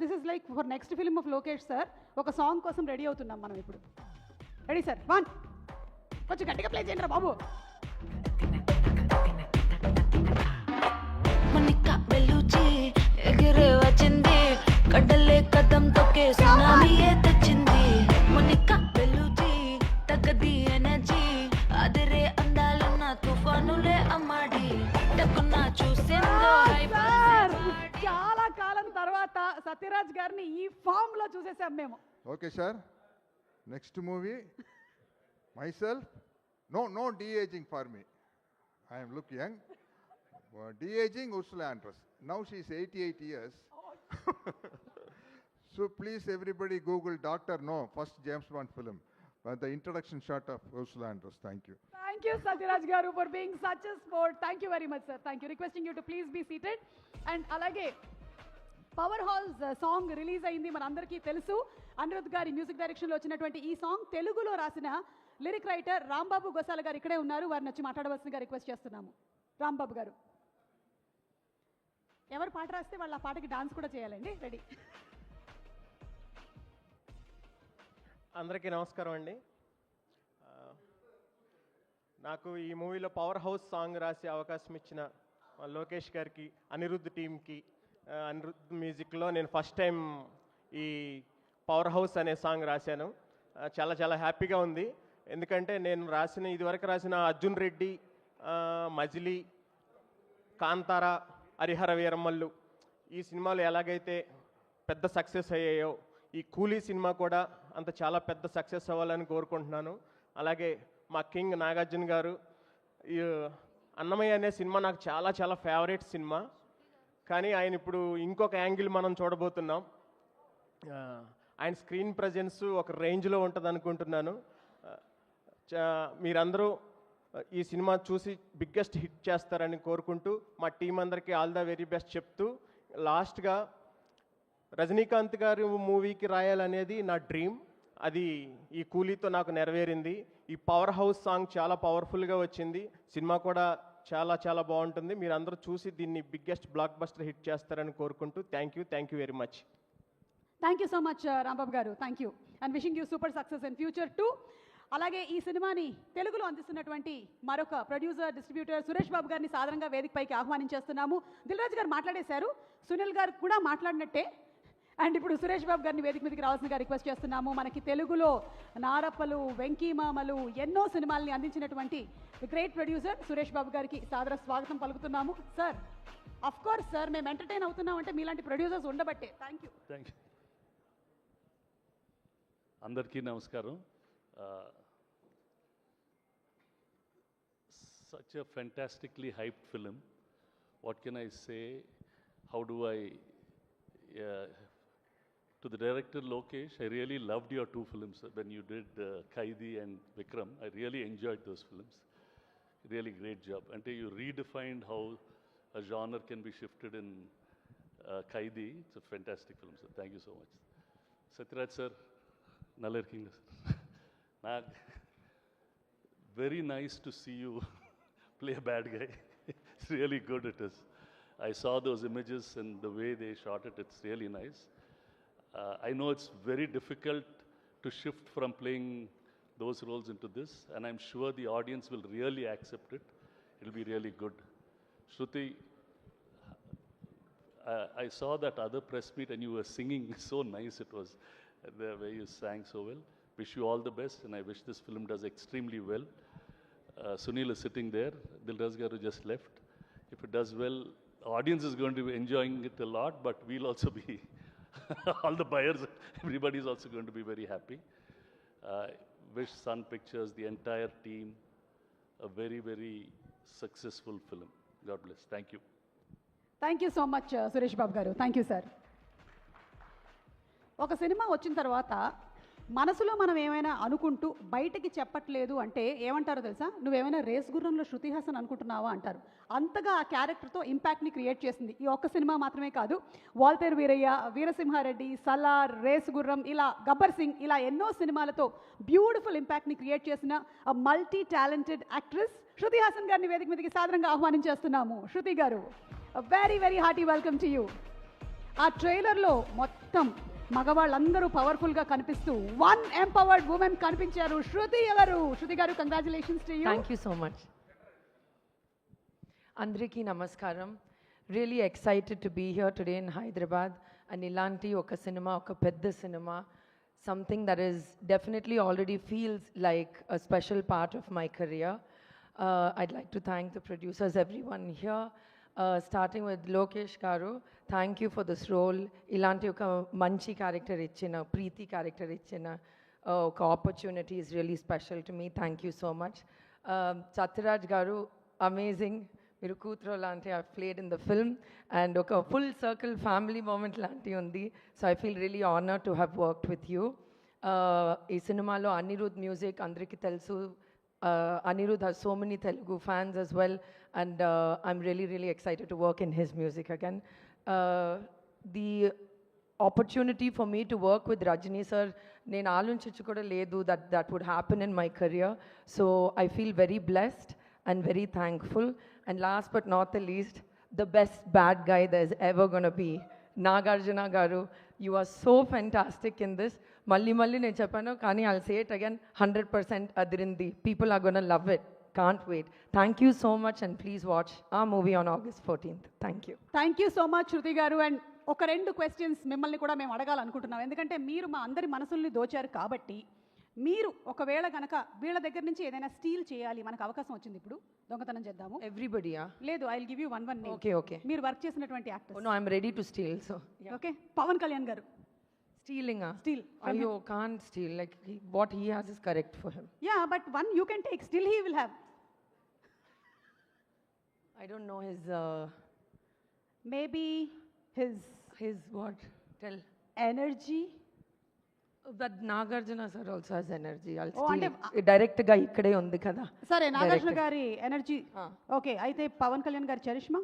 This is like for next film of Lokesh sir. ఒక సాంగ్ కోసం రెడీ అవుతున్నాం మనం ఇప్పుడు. Ready sir? 1, కొంచెం గట్టిగా ప్లే చేయండి రా బాబు. మొనికా బెలూచి ఎగిరే వచ్చింది, కడ్డలే కదం తొక్కే సునామీయే తెచ్చింది. మొనికా బెలూచి తగ్గది ఎనర్జీ, అదిరే అందాలున్న తుఫానులే అమ్మాడి టక్కున చూసేందో. చాలా కాలం తర్వాత సత్యరాజ్ గారిని ఈ ఫామ్ లో చూసేసాం మేము. Okay sir, next movie myself, no de-aging for me. I am look young. De-aging Ursula Andress. Now she is 88 years. So please everybody Google Dr. No, first James Bond film. The introduction shot of Ursula Andress. Thank you. Thank you Satyaraj garu for being such a sport. Thank you very much sir. Thank you. Requesting you to please be seated. And alage power halls song release అయింది, మన అందరికీ తెలుసు. అనిరుద్ గారి మ్యూజిక్ డైరెక్షన్లో వచ్చినటువంటి ఈ సాంగ్ తెలుగులో రాసిన లిరిక్ రైటర్ రాంబాబు గోసాల గారు ఇక్కడే ఉన్నారు. వారిని వచ్చి మాట్లాడవలసిందిగా రిక్వెస్ట్ చేస్తున్నాము. రాంబాబు గారు, ఎవరు పాట రాస్తే వాళ్ళు ఆ పాటకి డాన్స్ కూడా చేయాలండి. రెడీ? అందరికీ నమస్కారం అండి. నాకు ఈ మూవీలో పవర్ హౌస్ సాంగ్ రాసే అవకాశం ఇచ్చిన లోకేష్ గారికి, అనిరుద్ టీమ్కి, అనిరుద్ మ్యూజిక్లో నేను ఫస్ట్ టైం ఈ పవర్ హౌస్ అనే సాంగ్ రాశాను. చాలా చాలా హ్యాపీగా ఉంది. ఎందుకంటే నేను ఇదివరకు రాసిన అర్జున్ రెడ్డి, మజిలీ, కాంతారా, హరిహర వీరమల్లు ఈ సినిమాలు ఎలాగైతే పెద్ద సక్సెస్ అయ్యాయో, ఈ కూలీ సినిమా కూడా అంత చాలా పెద్ద సక్సెస్ అవ్వాలని కోరుకుంటున్నాను. అలాగే మా కింగ్ నాగార్జున గారు, ఈ అన్నమయ్య అనే సినిమా నాకు చాలా చాలా ఫేవరెట్ సినిమా. కానీ ఆయన ఇప్పుడు ఇంకొక యాంగిల్ మనం చూడబోతున్నాం. ఆయన స్క్రీన్ ప్రజెన్స్ ఒక రేంజ్లో ఉంటుంది అనుకుంటున్నాను. మీరందరూ ఈ సినిమా చూసి బిగ్గెస్ట్ హిట్ చేస్తారని కోరుకుంటూ మా టీం అందరికీ ఆల్ ద వెరీ బెస్ట్ చెప్తూ, లాస్ట్గా రజనీకాంత్ గారి మూవీకి రాయాలనేది నా డ్రీమ్. అది ఈ కూలీతో నాకు నెరవేరింది. ఈ పవర్ హౌస్ సాంగ్ చాలా పవర్ఫుల్గా వచ్చింది. సినిమా కూడా చాలా చాలా బాగుంటుంది. మీరు అందరూ చూసి దీన్ని బిగ్గెస్ట్ బ్లాక్ బస్టర్ హిట్ చేస్తారని కోరుకుంటూ thank you very much. Thank you so much Rambabu garu. Thank you and wishing you super success in future too. అలాగే ఈ సినిమాని తెలుగులో అందిస్తున్నటువంటి మరొక ప్రొడ్యూసర్, డిస్ట్రిబ్యూటర్ సురేష్ బాబు గారిని సాధారణంగా వేదికపైకి ఆహ్వానించేస్తున్నాము. దిల్రాజ్ గారు మాట్లాడేశారు, సునీల్ గారు కూడా మాట్లాడినట్టే. అండ్ ఇప్పుడు సురేష్ బాబు గారిని వేదిక మీదకి రావాల్సిందిగా రిక్వెస్ట్ చేస్తున్నాము. మనకి తెలుగులో నారప్పలు, వెంకీమామలు ఎన్నో సినిమాల్ని అందించినటువంటి గ్రేట్ ప్రొడ్యూసర్ సురేష్ బాబు గారికి సాదర స్వాగతం పలుకుతున్నాము. సార్, అఫ్ కోర్స్ సార్, మేము ఎంటర్టైన్ అవుతున్నాం అంటే మీలాంటి ప్రొడ్యూసర్స్ ఉండబట్టే. Thank you. Thank you. అందరికీ నమస్కారం. Such a fantastically hyped film. What can I say? How do I... to the director Lokesh, I really loved your two films when you did Kaidi and Vikram. I really enjoyed those films. Really great job. And you redefined how a genre can be shifted in Kaidi. It's a fantastic film, sir. Thank you so much. Satyaraj sir, Nalla irkeenga sir. Very nice to see you play a bad guy. It's really good, it is. I saw those images and the way they shot it, it's really nice. I know it's very difficult to shift from playing those roles into this, and I'm sure the audience will really accept it. It'll be really good. Shruti, I saw that other press meet and you were singing so nice. It was the way you sang so well. Wish you all the best, and I wish this film does extremely well. Sunil is sitting there. Dilraj Garu just left. If it does well, the audience is going to be enjoying it a lot, but we'll also be, all the buyers, everybody is also going to be very happy. Wish Sun Pictures, the entire team, a very, very successful film. God bless. Thank you. Thank you so much Suresh Babu garu. Thank you sir. ఒక సినిమా వచ్చిన తర్వాత మనసులో మనం ఏమైనా అనుకుంటూ బయటకి చెప్పట్లేదు అంటే ఏమంటారో తెలుసా? నువ్వేమైనా రేస్ గుర్రంలో శృతి హాసన్ అనుకుంటున్నావా అంటారు. అంతగా ఆ క్యారెక్టర్తో ఇంపాక్ట్ని క్రియేట్ చేసింది. ఈ ఒక్క సినిమా మాత్రమే కాదు, వాల్తేరు వీరయ్య, వీరసింహారెడ్డి, సలార్, రేస్ గుర్రం, ఇలా గబ్బర్ సింగ్, ఇలా ఎన్నో సినిమాలతో బ్యూటిఫుల్ ఇంపాక్ట్ని క్రియేట్ చేసిన మల్టీ టాలెంటెడ్ యాక్ట్రెస్ శృతి హాసన్ గారిని వేదిక మీదకి సాదరంగా ఆహ్వానించేస్తున్నాము. శృతి garu, very very hearty welcome to you. ఆ ట్రైలర్లో మొత్తం మగవాళ్ళందరూ పవర్ఫుల్గా కనిపిస్తూ వన్ ఎంపవర్డ్ ఉమెన్ కనిపించారు. శృతి ఎవరు? Shruti garu, congratulations to you. Thank you so much. అందరికీ నమస్కారం. Really excited to be here today in Hyderabad. And ఇలాంటి ఒక సినిమా, ఒక పెద్ద సినిమా, something that is definitely already feels like a special part of my career. I'd like to thank the producers, everyone here. Starting with Lokesh Garu, thank you for this role. Ilanti oka manchi character ichina, Preeti character ichina, oka opportunity is really special to me. Thank you so much. Satyaraj Garu, amazing. Miru Kootro lanti I've played in the film, and oka full circle family moment lanti undi. So I feel really honored to have worked with you. Ee cinema lo Anirudh music andariki telusu. Anirudh has so many Telugu fans as well, and I'm really, really excited to work in his music again. The opportunity for me to work with Rajni sir, nenu aalunchichu kuda ledu that would happen in my career. So I feel very blessed and very thankful. And last but not the least, the best bad guy there's ever going to be, Nagarjuna Garu. You are so fantastic in this. Malli నేను చెప్పాను, కానీ I'll say it again, 100% Adirindi. People are going to love it. Can't wait. Thank you so much, and please watch our movie on August 14th. Thank you. Thank you so much Shruti garu. And ఒక రెండు క్వశ్చన్స్ మిమ్మల్ని కూడా మేము అడగాలనుకుంటున్నాం. ఎందుకంటే మీరు మా అందరి మనసుల్ని దోచారు కాబట్టి, మీరు ఒకవేళ కనుక వీళ్ళ దగ్గర నుంచి ఏదైనా స్టీల్ చేయాలి, మనకు అవకాశం వచ్చింది, ఇప్పుడు దొంగతనం చేద్దాము. ఎవ్రీబడియా? లేదు, I will give you one name. Okay okay. మీరు వర్క్ చేసినటువంటి actor. No, I'm ready to steal. So okay, Pawan Kalyan garu. Stealing? Steal. Ayo, can't steal. Like, what he has is correct for him. Yeah, but one you can take. Still he will have. I don't know his... maybe his what? Tell. Energy. That Nagarjuna sir also has energy. I'll Oh, steal it. Direct ga ikkade undi kada. Sare, Nagarjuna gari energy. Okay, aithe Pavan Kalyan gari charisma.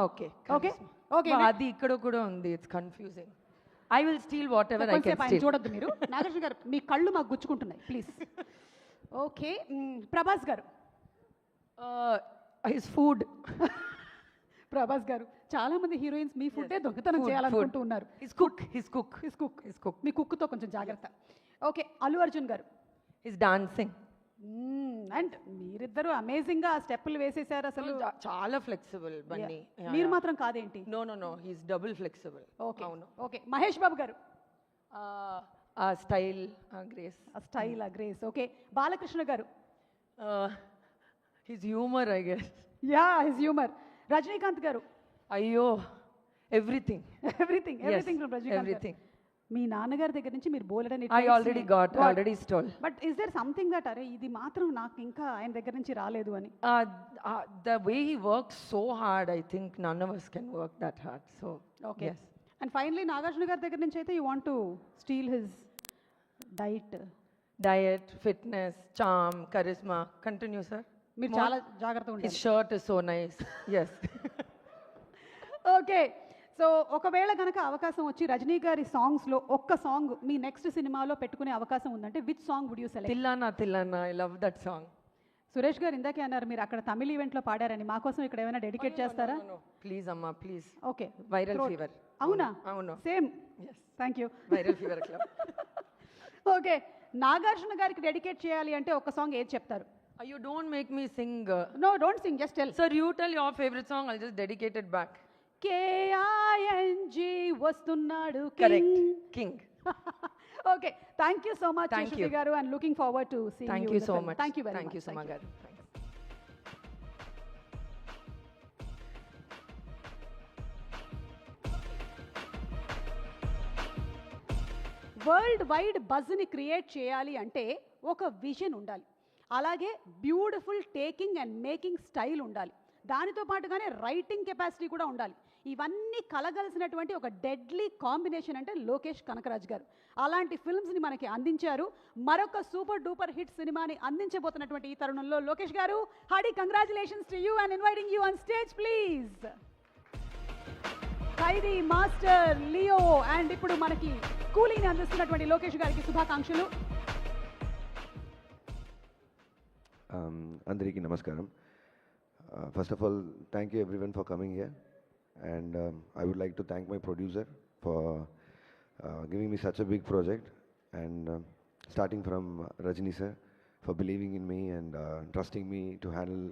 Okay. Okay. Okay. Adi ikkado kuda undi. It's confusing. I will steal whatever I can steal. చూడొద్దు మీరు. నాగేశ్వర గారు, మీ కళ్ళు మాకు గుచ్చుకుంటున్నాయి, ప్లీజ్. ఓకే, ప్రభాస్ గారు. His food. ప్రభాస్ గారు, చాలా మంది హీరోయిన్స్ మీ ఫుడ్డే దొంగతనం చేయాలనుకుంటూ ఉన్నారు. His cook. మీ కుక్తో కొంచెం జాగ్రత్త. ఓకే, అల్లు అర్జున్ గారు. His dancing. అండ్ మీరిద్దరు అమేజింగ్ గా స్టెప్పులు వేసేసారు. అసలు చాలా ఫ్లెక్సిబుల్ బన్నీ. మీరు మాత్రం కాదేంటి? No he's double flexible. Okay okay. Mahesh Babu గారు. Style, grace. Style, grace. Okay. Balakrishna గారు. His humour, I guess. Yeah, his humour. Rajinikanth గారు. అయ్యో everything everything from Rajinikanth. Everything. మీ నాన్నగారి దగ్గర నుంచి మీరు బోలెడని I already got, already stole. But is there something that అరే ఇది మాత్రం నాకు ఇంకా ఆయన దగ్గర నుంచి రాలేదు అని? The way he works so hard, I think none of us can work that hard. So, okay. yes. And finally Nagarjuna గారి దగ్గర నుంచి అయితే you want to steal his Diet, fitness, charm, charisma. Continue, sir. మీరు More? చాలా జాగ్రత్తగా His ఉండాలి. shirt is so nice. Yes. Okay. So ఒకవేళ కనుక అవకాశం వచ్చి రజనీ గారి సాంగ్స్లో ఒక్క సాంగ్ మీ నెక్స్ట్ సినిమాలో పెట్టుకునే అవకాశం ఉందంటే which song would you select? Tillana, I love that song. Suresh garu ఇందాకే అన్నారు మీరు అక్కడ తమిళ ఈవెంట్లో పాడారని, మా కోసం ఇక్కడ ఏమైనా డెడికేట్ చేస్తారా? Please, Amma, please. Okay. Viral fever. అవునా? అవును. Same. Yes. Thank you. Viral fever club. Okay. Nagarjuna గారికి డెడికేట్ చేయాలి అంటే ఒక సాంగ్ ఏది చెప్తారు? You don't make me sing. No, don't sing, just tell. Sir, you tell your favorite song, I'll just dedicate it back. KING వస్తున్నాడు. Correct. King. Okay. Thank you so much, Thank Shruti you. garu, and looking forward to seeing Thank you you in the so film. much. Thank you very much. Thank you, Suma garu. World wide బజ్ని క్రియేట్ చేయాలి అంటే ఒక విజన్ ఉండాలి, అలాగే beautiful taking and making style ఉండాలి, దానితో పాటుగానే రైటింగ్ కెపాసిటీ కూడా ఉండాలి. ఇవన్నీ కలగలిసినటువంటి ఒక డెడ్లీ కాంబినేషన్ అంటే లోకేష్ కనకరాజ్ గారు. అలాంటి ఫిల్మ్స్ని మనకి అందించారు. మరొక సూపర్ డూపర్ హిట్ సినిమాని అందించబోతున్నటువంటి ఈ తరుణంలో లోకేష్ గారు, hearty congratulations to you and inviting you on stage please. Khaidi, master, Leo and ఇప్పుడు మనకి కూలీని అందిస్తున్నటువంటి లోకేష్ గారికి శుభాకాంక్షలు. అందరికీ నమస్కారం. First of all, thank you everyone for coming here, and I would like to thank my producer for giving me such a big project, and starting from Rajni sir for believing in me and trusting me to handle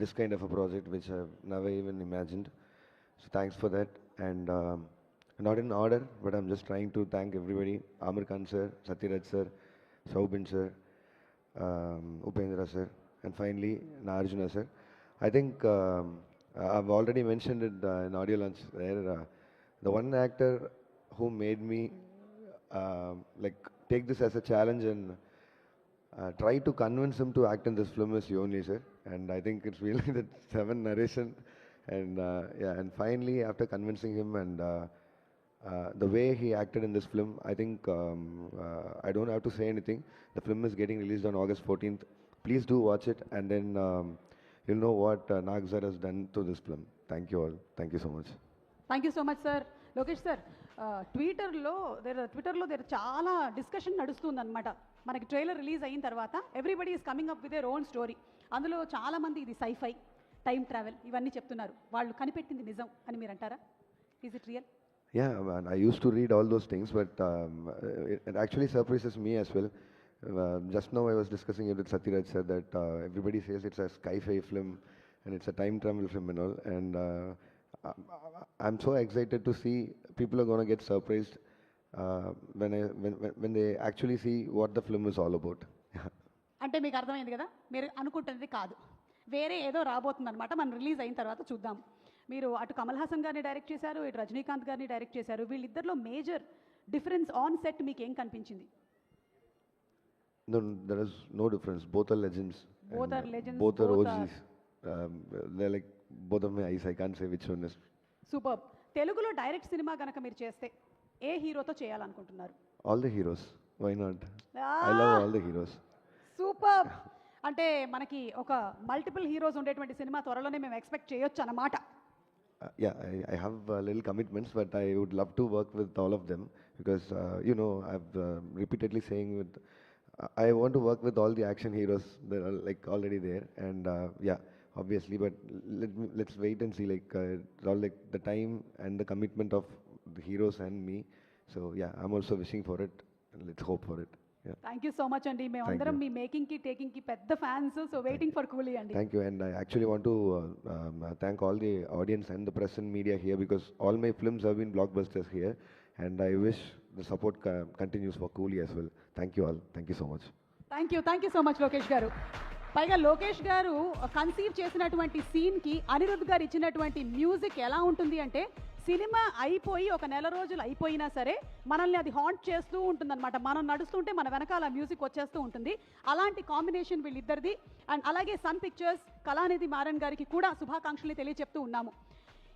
this kind of a project which I've never even imagined. So thanks for that. And not in order, but I'm just trying to thank everybody: Amir Khan sir, Satyaraj sir, Saubin sir, Upendra sir, and finally Nagarjuna sir. I think I've already mentioned it in audio launch there. The one actor who made me like take this as a challenge and try to convince him to act in this film is you only, sir. And I think it's really the 7 narration. And yeah, and finally after convincing him and the way he acted in this film, I think I don't have to say anything. The film is getting released on August 14th. Please do watch it, and then you'll know what Nag sir has done to this film. Thank you all. Thank you so much. Thank you so much sir. Lokesh sir, ట్విట్టర్లో దేర్ చాలా డిస్కషన్ నడుస్తుందన్నమాట. మనకి ట్రైలర్ రిలీజ్ అయిన తర్వాత everybody is coming up with their own story. అందులో చాలామంది ఇది సైఫై, టైం ట్రావెల్ ఇవన్నీ చెప్తున్నారు. వాళ్ళు కనిపెట్టింది నిజం అని మీరు అంటారా? Is it real? Yeah, man, I used to read all those things, but it actually surprises me as well. Just now I was discussing it with Satyaraj sir that everybody says it's a sci-fi film and it's a time travel film and all, and I'm so excited to see people are going to get surprised when they actually see what the film is all about. అంటే మీకు అర్థమైంది కదా, మీరు అనుకుంటున్నది కాదు, వేరే ఏదో రాబోతుందన్నమాట. మనం రిలీజ్ అయిన తర్వాత చూద్దాం. మీరు అటు కమల్ హాసన్ గారిని డైరెక్ట్ చేశారు, ఇటు రజనీకాంత్ గారిని డైరెక్ట్ చేశారు. వీళ్ళిద్దరిలో మేజర్ డిఫరెన్స్ ఆన్ సెట్ మీకు ఏం కనిపించింది? No, there is no difference. Both are legends. Both are legends. Both are OGs. They're like both of my eyes. I can't say which one is. Super. తెలుగులో డైరెక్ట్ సినిమా కనుక మీరు చేస్తే ఏ హీరోతో చేయాలనుకుంటున్నారు? All the heroes. Why not? I love all the heroes. Super. అంటే మనకి ఒక మల్టిపుల్ హీరోస్ ఉండేటువంటి సినిమా త్వరలోనే మేము ఎక్స్పెక్ట్ చేయొచ్చు అన్నమాట. Yeah, I have little commitments, but I would love to work with all of them because you know I've repeatedly saying with I want to work with all the action heroes that are like already there, and yeah, obviously, but let's wait and see. Like it's all like the time and the commitment of the heroes and me. So yeah, I'm also wishing for it, and let's hope for it. Yeah. Thank you so much అండి. మేమందరం మీ మేకింగ్కి టేకింగ్కి పెద్ద ఫ్యాన్స్. సో వెయిటింగ్ ఫర్ కూలీ అండి. Thank you, and I actually want to thank all the audience and the press and media here because all my films have been blockbusters here, and I wish the support continues for Coolie as well. Thank you all. Thank you so much. Thank you so much Lokesh గారు. పైగా లోకేష్ గారు కన్సీవ్ చేసినటువంటి సీన్కి అనిరుద్ధ్ గారు ఇచ్చినటువంటి మ్యూజిక్ ఎలా ఉంటుంది అంటే సినిమా అయిపోయి ఒక నెల రోజులు అయిపోయినా సరే మనల్ని అది హాంట్ చేస్తూ ఉంటుందన్నమాట. మనం నడుస్తుంటే మన వెనకాల మ్యూజిక్ వచ్చేస్తూ ఉంటుంది. అలాంటి కాంబినేషన్ వీళ్ళిద్దరిది. అండ్ అలాగే సన్ పిక్చర్స్ కళానిధి మారన్ గారికి కూడా శుభాకాంక్షలు తెలియజెప్తూ ఉన్నాము.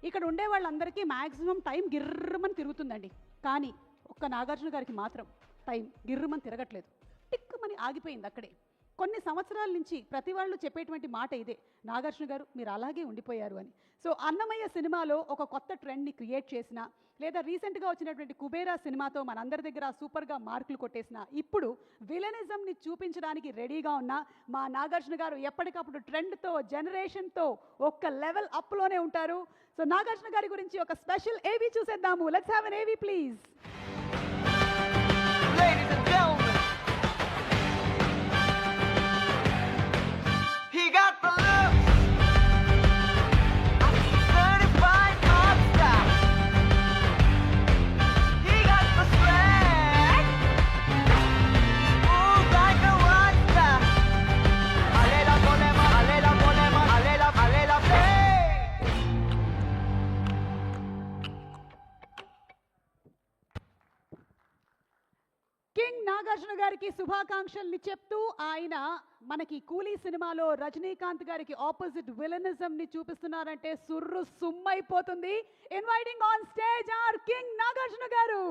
ఇక్కడ ఉండే వాళ్ళందరికీ మ్యాక్సిమం టైం గిర్రమని తిరుగుతుందండి. కానీ ఒక్క నాగార్జున గారికి మాత్రం టైం గిర్రమని తిరగట్లేదు, టిక్కుమని ఆగిపోయింది అక్కడే. కొన్ని సంవత్సరాల నుంచి ప్రతి వాళ్ళు చెప్పేటువంటి మాట ఇదే, నాగార్జున గారు మీరు అలాగే ఉండిపోయారు అని. సో అన్నమయ్య సినిమాలో ఒక కొత్త ట్రెండ్ని క్రియేట్ చేసిన, లేదా రీసెంట్గా వచ్చినటువంటి కుబేరా సినిమాతో మనందరి దగ్గర సూపర్గా మార్కులు కొట్టేసిన, ఇప్పుడు విలనిజంని చూపించడానికి రెడీగా ఉన్న మా నాగార్జున గారు ఎప్పటికప్పుడు ట్రెండ్తో జనరేషన్తో ఒక్క లెవెల్ అప్లోనే ఉంటారు. సో నాగార్జున గారి గురించి ఒక స్పెషల్ ఏవీ చూసేద్దాము. లెట్స్ హ్యావ్ ఎన్ ఏవీ ప్లీజ్. కింగ్ నాగార్జున గారికి శుభాకాంక్షల్ని చెప్తూ ఆయన మనకి కూలీ సినిమాలో రజనీకాంత్ గారికి ఆపోజిట్ విలనిజం ని చూపిస్తున్నారంటే సుర్రు సుమ్మైపోతుంది. Inviting on stage our king Nagarjuna గారు.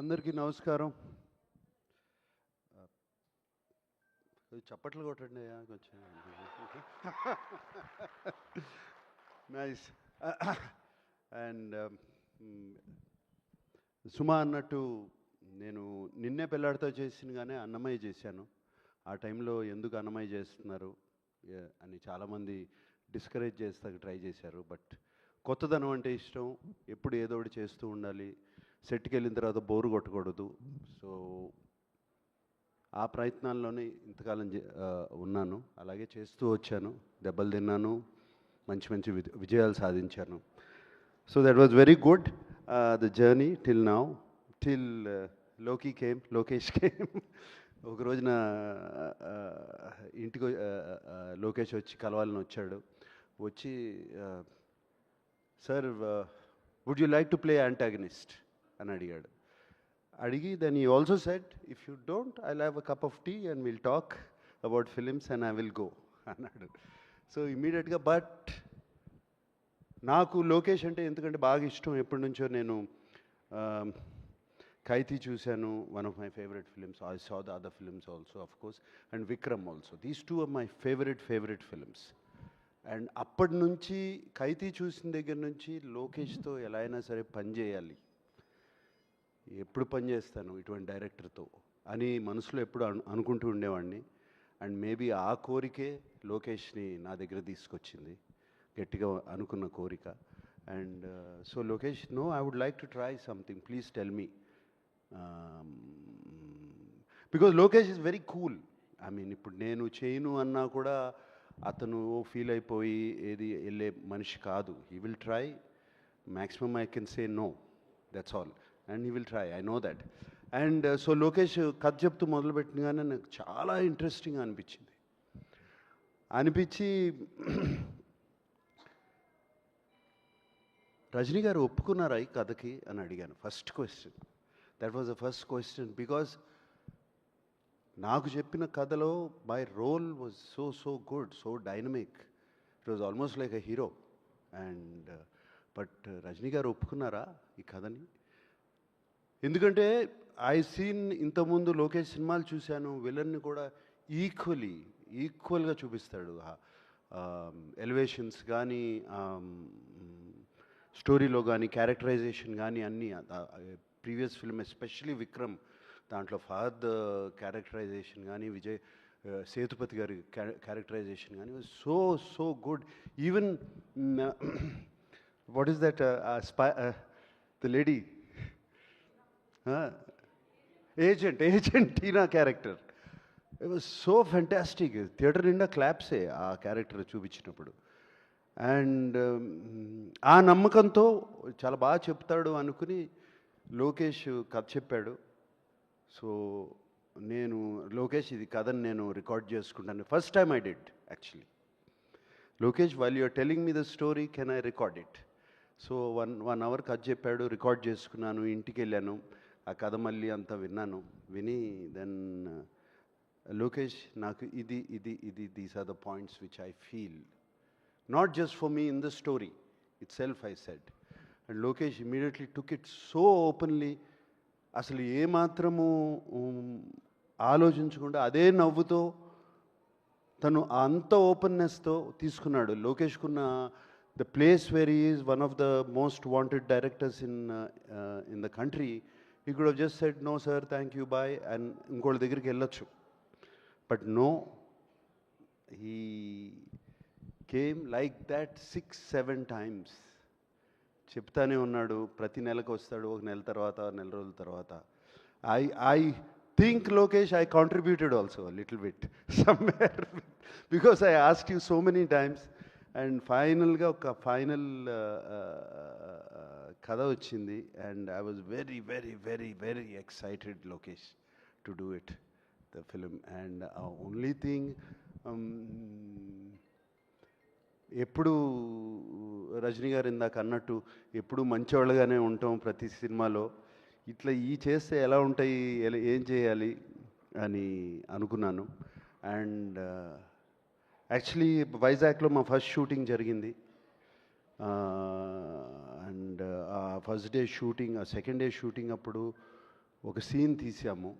అందరికీ నమస్కారం. చప్పట్లు కొట్టండి కొంచెం. నైస్. అండ్ సుమా అన్నట్టు నేను నిన్నే పెళ్ళాడితో చేసిన కానీ అన్నమయ్య చేశాను. ఆ టైంలో ఎందుకు అన్నమయ్య చేస్తున్నారు అని చాలామంది డిస్కరేజ్ చేస్తానికి ట్రై చేశారు. బట్ కొత్తదనం అంటే ఇష్టం, ఎప్పుడు ఏదో ఒకటి చేస్తూ ఉండాలి, సెట్కి వెళ్ళిన తర్వాత బోరు కొట్టకూడదు. సో ఆ ప్రయత్నాల్లోనే ఇంతకాలం ఉన్నాను, అలాగే చేస్తూ వచ్చాను. దెబ్బలు తిన్నాను, మంచి మంచి విజయాలు సాధించాను. So that was very good the journey till now, till Lokesh came. ఒక రోజున ఇంటికి లోకేష్ వచ్చి కలవాలని వచ్చాడు. వచ్చి sir would you like to play antagonist అని అడిగాడు. అడిగి then he also said if you don't I'll have a cup of tea and we'll talk about films and I will go అన్నాడు. సో ఇమీడియట్గా బట్ నాకు లోకేష్ అంటే ఎందుకంటే బాగా ఇష్టం ఎప్పటి నుంచో. నేను ఖైదీ చూశాను, one of my favourite films. I saw the other films also of course and Vikram also. These two are my favorite films. And అప్పటి నుంచి ఖైదీ చూసిన దగ్గర నుంచి లోకేష్తో ఎలా అయినా సరే పని చేయాలి, ఎప్పుడు పని చేస్తాను ఇటువంటి డైరెక్టర్తో అని మనసులో ఎప్పుడు అనుకుంటూ ఉండేవాడిని. అండ్ మేబీ ఆ కోరికే లోకేష్ని నా దగ్గర తీసుకొచ్చింది, గట్టిగా అనుకున్న కోరిక. And so Lokesh, no I would like to try something, please tell me. Because Lokesh is very cool. I mean ఇప్పుడు నేను చేయను అన్నా కూడా అతను ఫీల్ అయిపోయి ఏది వెళ్ళే మనిషి కాదు. He will try, maximum I can say no, that's all. And he will try, I know that. And so Lokesh కథ చెప్తూ మొదలుపెట్టినగానే నాకు చాలా ఇంట్రెస్టింగ్ అనిపించి రజనీ గారు ఒప్పుకున్నారా ఈ కథకి అని అడిగాను. First question, that was the first question. Because నాకు చెప్పిన కథలో my role was so good, so dynamic. It was almost like a hero. And but Rajini garu ఒప్పుకున్నారా ఈ కథని? ఎందుకంటే ఐ సీన్ ఇంతకుముందు లోకేష్ సినిమాలు చూశాను, విలన్ని కూడా ఈక్వల్గా చూపిస్తాడు. ఎలివేషన్స్ కానీ, స్టోరీలో కానీ, క్యారెక్టరైజేషన్ కానీ అన్నీ. ప్రీవియస్ ఫిల్మ్ ఎస్పెషలీ విక్రమ్, దాంట్లో ఫహద్ క్యారెక్టరైజేషన్ కానీ, విజయ్ సేతుపతి గారి క్యారెక్టరైజేషన్ కానీ so good. Even what is that the lady agent Tina character, it was so fantastic. Theatre నిండా క్లాప్సే ఆ క్యారెక్టర్ చూపించినప్పుడు. అండ్ ఆ నమ్మకంతో చాలా బాగా చెప్తాడు అనుకుని లోకేష్ కథ చెప్పాడు. సో నేను లోకేష్ ఇది కథని నేను రికార్డ్ చేసుకుంటాను. First time I did actually. Lokesh while you're telling me the story can I record it? So one hour కథ చెప్పాడు, రికార్డ్ చేసుకున్నాను, ఇంటికి వెళ్ళాను, ఆ కథ మళ్ళీ అంతా విని దెన్ లోకేష్ నాకు ఇది these are the points which I feel not just for me in the story itself, I said. And Lokesh immediately took it so openly. అసలు ఏమాత్రము ఆలోచించకుండా అదే నవ్వుతో తను అంత ఓపెన్నెస్తో తీసుకున్నాడు. లోకేష్కున్న the place where he is one of the most wanted directors in the country. He could have just said no sir, thank you, bye and ఇంకోళ్ళ దగ్గరికి వెళ్ళొచ్చు. But no, he came like that 6-7 times. చెప్తానే ఉన్నాడు, ప్రతి నెలకు వస్తాడు, ఒక నెల తర్వాత, నెల రోజుల తర్వాత. I think Lokesh I contributed also little bit somewhere because I asked you so many times. And ఫైనల్గా ఒక ఫైనల్ కథ వచ్చింది. And I was very very very very excited Lokesh to do it, the film. And only thing, ఎప్పుడు రజనీ గారు ఇందాక అన్నట్టు ఎప్పుడు మంచివాళ్ళగానే ఉంటాం ప్రతి సినిమాలో. ఇట్లా చేస్తే ఎలా ఉంటాయి, ఏం చేయాలి అని అనుకున్నాను. అండ్ యాక్చువల్లీ వైజాగ్లో మా ఫస్ట్ షూటింగ్ జరిగింది. అండ్ ఆ ఫస్ట్ డే షూటింగ్, ఆ సెకండ్ డే షూటింగ్ అప్పుడు ఒక సీన్ తీసాము.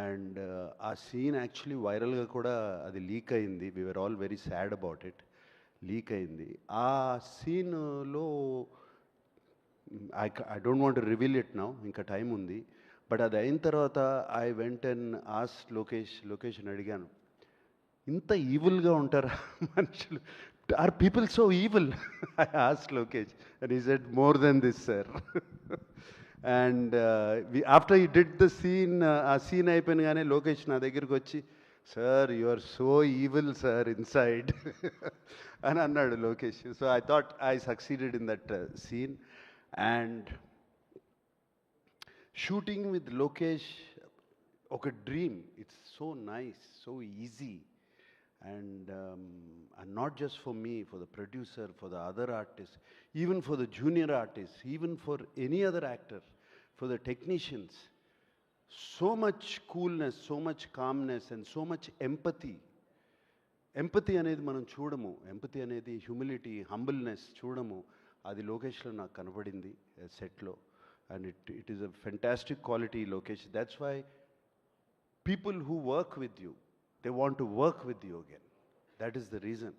అండ్ ఆ సీన్ యాక్చువల్లీ వైరల్గా కూడా అది లీక్ అయింది. We were all very sad about it. Leak అయింది ఆ సీన్లో. I don't want to reveal it now, ఇంకా టైం ఉంది. బట్ అది అయిన తర్వాత I went and asked Lokesh అని అడిగాను, ఇంత ఈవిల్గా ఉంటారా మనుషులు? Are people so evil? I asked Lokesh and he said more than this sir. And after he did the scene, ఆ సీన్ అయిపోయినగానే లోకేష్ నా దగ్గరికి వచ్చి, sir you are so evil sir inside అని అన్నాడు Lokesh. So I thought I succeeded in that scene. And shooting with Lokesh ఒక dream. It's so nice, so easy. And not just for me, for the producer, for the other artists, even for the junior artists, even for any other actor, for the technicians. So much coolness, so much calmness and so much empathy. Empathy అనేది మనం చూడము, empathy అనేది హ్యూమిలిటీ, హంబుల్నెస్ చూడము. అది లోకేష్లో నాకు కనపడింది సెట్లో. And it is a fantastic quality Lokesh. That's why people who work with you, they want to work with you again. That is the reason,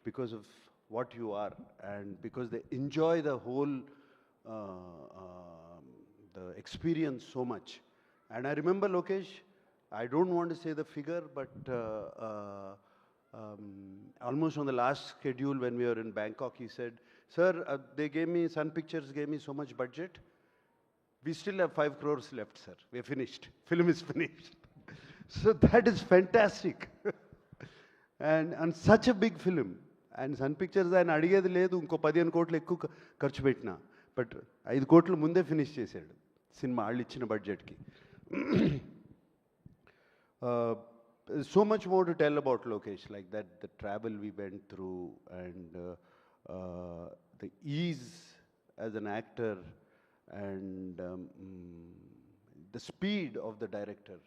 because of what you are and because they enjoy the whole the experience so much. And I remember Lokesh, I don't want to say the figure, but almost on the last schedule when we were in Bangkok, he said, sir, they gave me, Sun Pictures gave me so much budget, we still have 5 crores left, sir. We're finished. Film is finished. So that is fantastic. and such a big film. And Sun Pictures ఆయన అడిగేది లేదు, ఇంకో 15 కోట్లు ఎక్కువ ఖర్చు పెట్టినా, బట్ 5 కోట్లు ముందే ఫినిష్ చేశాడు సినిమా వాళ్ళు ఇచ్చిన బడ్జెట్కి. So much more to tell about Lokesh, like that, the travel we went through and the ease as an actor and the speed of the director.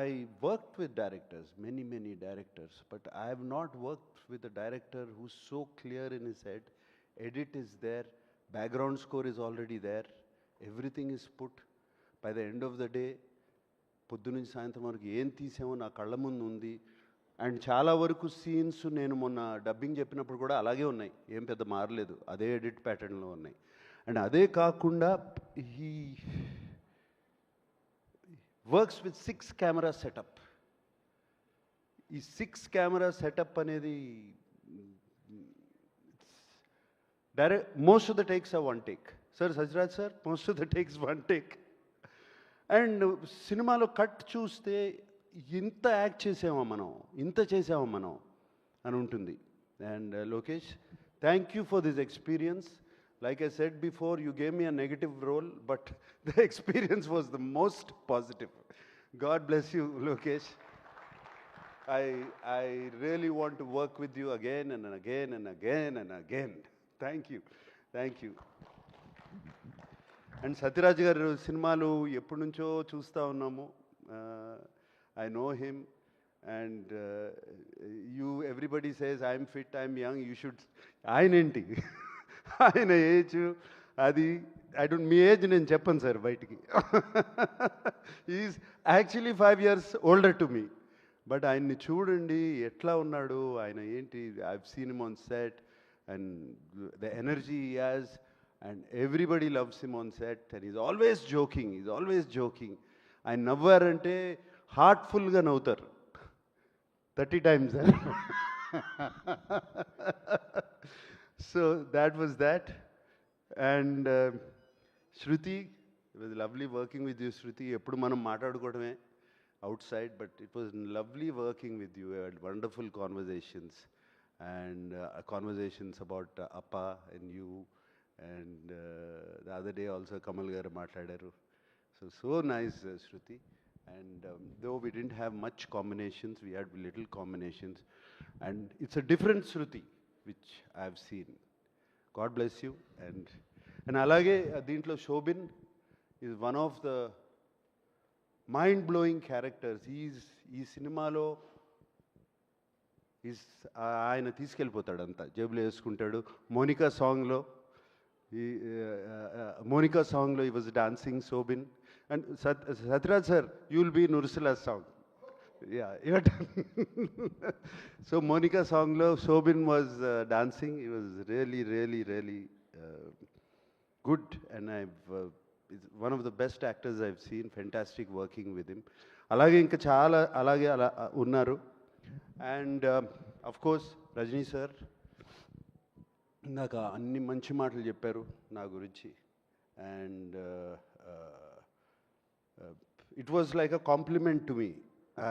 I worked with directors, many directors, but I have not worked with a director who's so clear in his head. Edit is there, background score is already there, everything is put. By the end of the day, పొద్దు నుంచి సాయంత్రం వరకు ఏం తీసామో నా కళ్ళ ముందు ఉంది. అండ్ చాలా వరకు సీన్స్ నేను మొన్న డబ్బింగ్ చెప్పినప్పుడు కూడా అలాగే ఉన్నాయి, ఏం పెద్ద మారలేదు, అదే ఎడిట్ ప్యాటర్న్లో ఉన్నాయి. అండ్ అదే కాకుండా ఈ వర్క్స్ విత్ 6 కెమెరా సెటప్. ఈ 6 కెమెరా సెటప్ అనేది direct most of the takes are 1 take. Sir Sathyaraj sir, most of the takes 1 take. And సినిమాలో కట్ చూస్తే ఇంత యాక్ట్ చేసామా మనం, ఇంత చేసామా మనం అని ఉంటుంది. And Lokesh, thank you for this experience. Like I said before, you gave me a negative role, but the experience was the most positive. God bless you, Lokesh. I really want to work with you again and again and again and again. Thank you. Thank you. And Sathyaraj గారు సినిమాలు ఎప్పటి నుంచో చూస్తూ ఉన్నాము. I know him and everybody says I'm fit, I'm young, you should. ఆయన ఏంటి ఆయన ఏజ్ అది మీ ఏజ్ నేను చెప్పను సార్ బయటికి. Is actually 5 years older to me. But ఆయన్ని చూడండి ఎట్లా ఉన్నాడు, ఆయన ఏంటి. I've seen him on set and the energy he has. And everybody loves him on set, and he's always joking. I నవ్వారంటే హార్ట్ఫుల్గా నవ్వుతారు 30 times. So that was that. And Shruti, it was lovely working with you, Shruti. ఎప్పుడు మనం మాట్లాడుకోవడమే outside, but it was lovely working with you. We had wonderful conversations, and conversations about Appa and you. And the other day also Kamal garu matladaru. So nice, Shruti. And though we didn't have much combinations, we had little combinations. And it's a different Shruti, which I have seen. God bless you. And alage deentlo Shobin is one of the mind-blowing characters. Ee సినిమాలో ఆయన తీసుకెళ్ళిపోతాడు, జేబులో వేసుకుంటాడు. మోనికా సాంగ్లో he was dancing Sobin. And Satraj sir, you will be in Ursula's song. Yeah, you're done. So Monica song lo Sobin was dancing. He was really good, and he's one of the best actors I've seen. Fantastic working with him. Alage inka chaala alage unnaru. And of course Rajni sir, నాకు అన్ని మంచి మాటలు చెప్పారు నా గురించి. And it was like a compliment to me.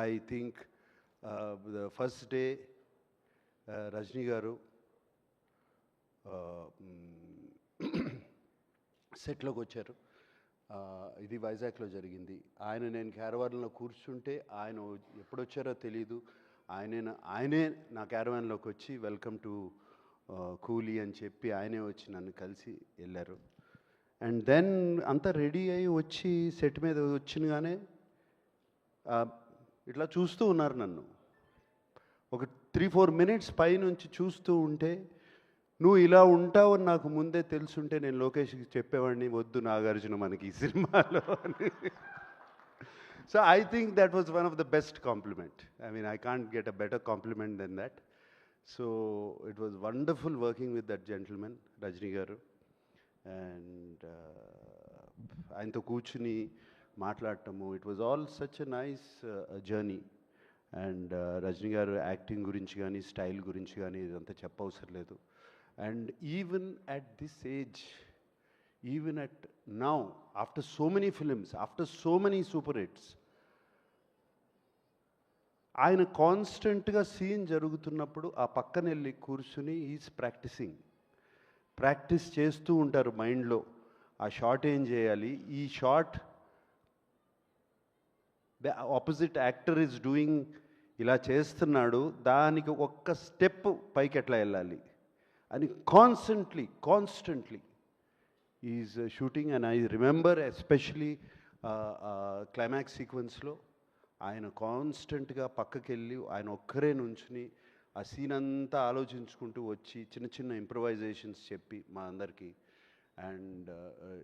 I think the first day Rajini garu సెట్లోకి వచ్చారు. ఇది వైజాగ్లో జరిగింది. నేను క్యారవాన్లో కూర్చుంటే ఆయన ఎప్పుడొచ్చారో తెలీదు. ఆయనే నా క్యారవాన్లోకి వచ్చి వెల్కమ్ టు కూలీ అని చెప్పి ఆయనే వచ్చి నన్ను కలిసి వెళ్ళారు. అండ్ దెన్ అంతా రెడీ అయ్యి వచ్చి సెట్ మీద వచ్చినగానే ఇట్లా చూస్తూ ఉన్నారు నన్ను. ఒక 3-4 minutes పైనుంచి చూస్తూ ఉంటే, నువ్వు ఇలా ఉంటావని నాకు ముందే తెలుసుంటే నేను లోకేష్కి చెప్పేవాడిని, వద్దు నాగార్జున మనకి ఈ సినిమాలో అని. So I think that was one of the best compliment. I mean, I can't get a better compliment then that. So it was wonderful working with that gentleman, Rajni garu. And ఆయనతో కూర్చుని మాట్లాడటము, it was all such a nice journey. And Rajani గారు యాక్టింగ్ గురించి కానీ స్టైల్ గురించి కానీ ఇదంతా చెప్పవసరం లేదు. And even at this age, even at now, after so many films, after so many super hits, ఆయన కాన్స్టెంట్గా సీన్ జరుగుతున్నప్పుడు ఆ పక్కన వెళ్ళి కూర్చుని ఈజ్ ప్రాక్టీస్ చేస్తూ ఉంటారు మైండ్లో. ఆ షాట్ ఏం చేయాలి, ఈ shot the opposite actor is doing, ఇలా చేస్తున్నాడు, దానికి ఒక్క స్టెప్ పైకి ఎట్లా వెళ్ళాలి అని constantly is shooting. And I remember especially climax సీక్వెన్స్లో ఆయన కాన్స్టెంట్గా పక్కకి వెళ్ళి ఆయన ఒక్కరే నుంచుని ఆ సీన్ అంతా ఆలోచించుకుంటూ వచ్చి చిన్న ఇంప్రవైజేషన్స్ చెప్పి మా అందరికీ. And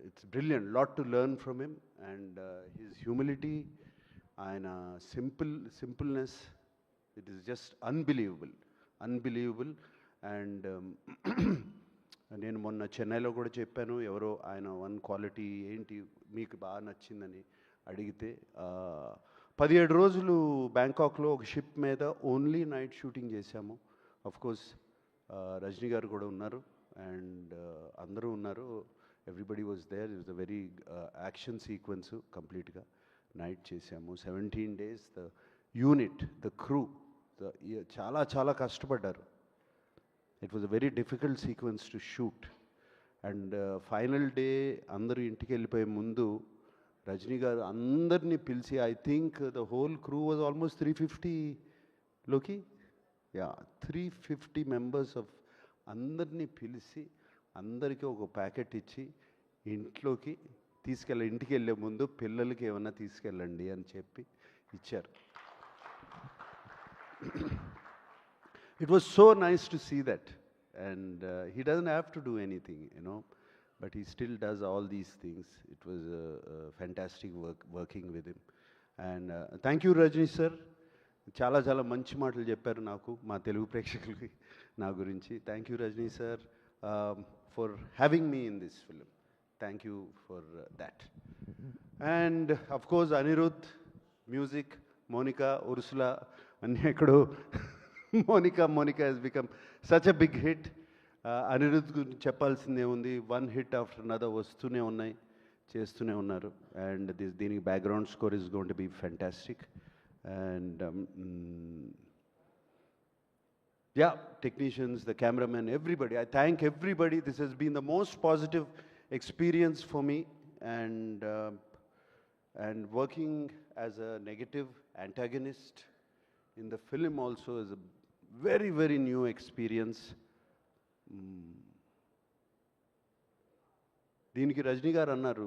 it's brilliant, lot to learn from him. And his humility, ఆయన simpleness, it is just unbelievable. And నేను మొన్న చెన్నైలో కూడా చెప్పాను, ఎవరో ఆయన వన్ క్వాలిటీ ఏంటి మీకు బాగా నచ్చిందని అడిగితే, 17 రోజులు బ్యాంకాక్లో ఒక షిప్ మీద ఓన్లీ నైట్ షూటింగ్ చేశాము. అఫ్కోర్స్ రజనీ గారు కూడా ఉన్నారు, అండ్ అందరూ ఉన్నారు. Everybody was there. It was a very action sequence. కంప్లీట్గా నైట్ చేశాము. 17 days. The unit, the crew చాలా కష్టపడ్డారు. It was a very difficult sequence to shoot. And final day అందరూ ఇంటికి వెళ్ళిపోయే ముందు రజనీ గారు అందరినీ పిలిచి, I think the whole crew was almost 350 yeah 350 members of అందరినీ పిలిచి అందరికీ ఒక ప్యాకెట్ ఇచ్చి ఇంటికి వెళ్ళే ముందు పిల్లలకి ఏమన్నా తీసుకెళ్ళండి అని చెప్పి ఇచ్చారు. It was so nice to see that, and he doesn't have to do anything, but he still does all these things. It was fantastic working with him, and thank you Rajni sir. చాలా మంచి మాటలు చెప్పారు నాకు, మా తెలుగు ప్రేక్షకులకి నా గురించి. Thank you Rajini sir for having me in this film. Thank you for that. And of course Anirudh, music, Monica, Ursula అన్నీ ఎక్కడో. Monika has become such a big hit. Anirudh గురించి చెప్పాల్సిందే ఉంది. వన్ హిట్ ఆఫ్టర్ అనదర్ వస్తూనే ఉన్నాయి, చేస్తూనే ఉన్నారు. అండ్ దీనికి background score is going to be fantastic. And yeah, technicians, the cameraman, everybody. I thank everybody. This has been the most positive experience for me, and working as a negative antagonist in the film also is a very, very new experience. దీనికి రజనీ గారు అన్నారు,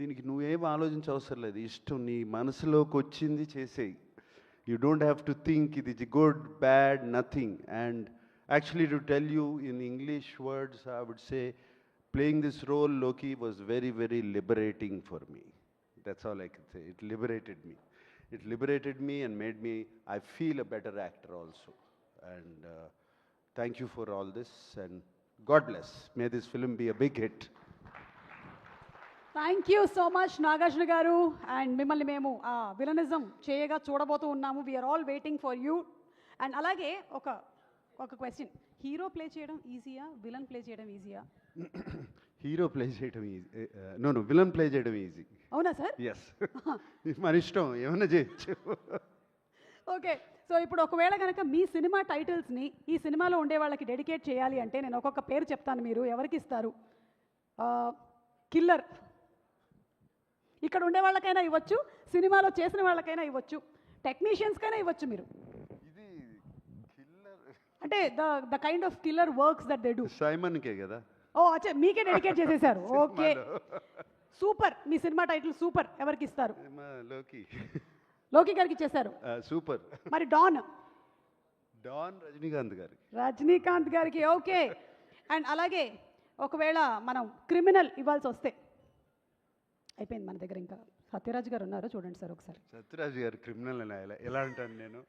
దీనికి నువ్వేం ఆలోచించవసరం లేదు, ఇష్టం నీ మనసులోకి వచ్చింది చేసేయి. You don't have to think ఇది good bad nothing. And actually to tell you in English words I would say playing this role Loki was very, very liberating for me. That's all I can say. It liberated me and made me, I feel a better actor also. And thank you for all this, and God bless. May this film be a big hit. Thank you so much Nagarjuna garu. And మిమ్మల్ని మేము విలనిజం చేయగా చూడబోతూ ఉన్నాము. We are all waiting for you. And అలాగే ఒక క్వశ్చన్, హీరో ప్లే చేయడం ఈజీయా, విలన్ ప్లే చేయడం ఈజీయా? హీరో ప్లే చేయడం ఈజీ, నో విలన్ ప్లే చేయడం ఈజీ. అవునా సార్? ఎస్, మన ఇష్టం, ఏమన్నా చేయొచ్చు. ఓకే, సో ఇప్పుడు ఒకవేళ కనుక మీ సినిమా టైటిల్స్ని ఈ సినిమాలో ఉండే వాళ్ళకి డెడికేట్ చేయాలి అంటే నేను ఒక్కొక్క పేరు చెప్తాను, మీరు ఎవరికి ఇస్తారు? కిల్లర్ ఇక్కడ ఉండే వాళ్ళకైనా ఇవ్వచ్చు, సినిమాలో చేసిన వాళ్ళకైనా ఇవ్వచ్చు, టెక్నీషియన్స్కైనా ఇవ్వచ్చు. మీరు అంటే the kind of killer works that they do. సైమన్కే కదా? ఓ అచ్చా, మీకే డెడికేట్ చేసేసారు. Okay, super. మీ సినిమా టైటిల్ సూపర్. ఎవరికి ఇస్తారు? లోకి గారికి ఇచ్చేశారు. సూపర్. మరి డాన్ రజనీకాంత్ గారికి. ఓకే. అండ్ అలాగే ఒకవేళ మనం క్రిమినల్ ఇవ్వాల్సి వస్తే, అయిపోయింది మన దగ్గర, ఇంకా సత్యరాజ్ గారు ఉన్నారు, చూడండి సార్ ఒకసారి. సత్యరాజ్ గారు క్రిమినల్ ఎలా అంటాను నేను?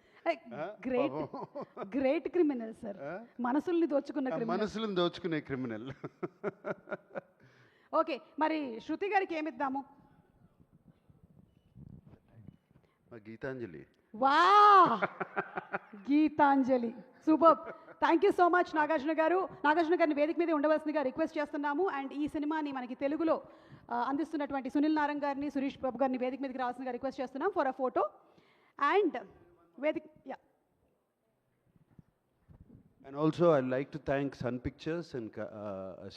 గ్రేట్ క్రిమినల్ సార్, మనసుల్ని దోచుకునే క్రిమినల్. ఓకే, మరి శృతి గారికి ఏమిద్దాము? గీతాంజలి. వా, Gitanjali, super. Thank you so much Nagarjuna garu. Nagarjuna గారిని వేదిక మీద ఉండవలసిందిగా రిక్వెస్ట్ చేస్తున్నాము. అండ్ ఈ సినిమాని మనకి తెలుగులో అందిస్తున్నటువంటి సునీల్ నారంగ్ గారిని, సురేష్ బాబు గారిని వేదిక మీదకి రావాల్సిందిగా రిక్వెస్ట్ చేస్తున్నాం ఫర్ అ ఫోటో. అండ్ వేదిక and also I like to thank Sun Pictures and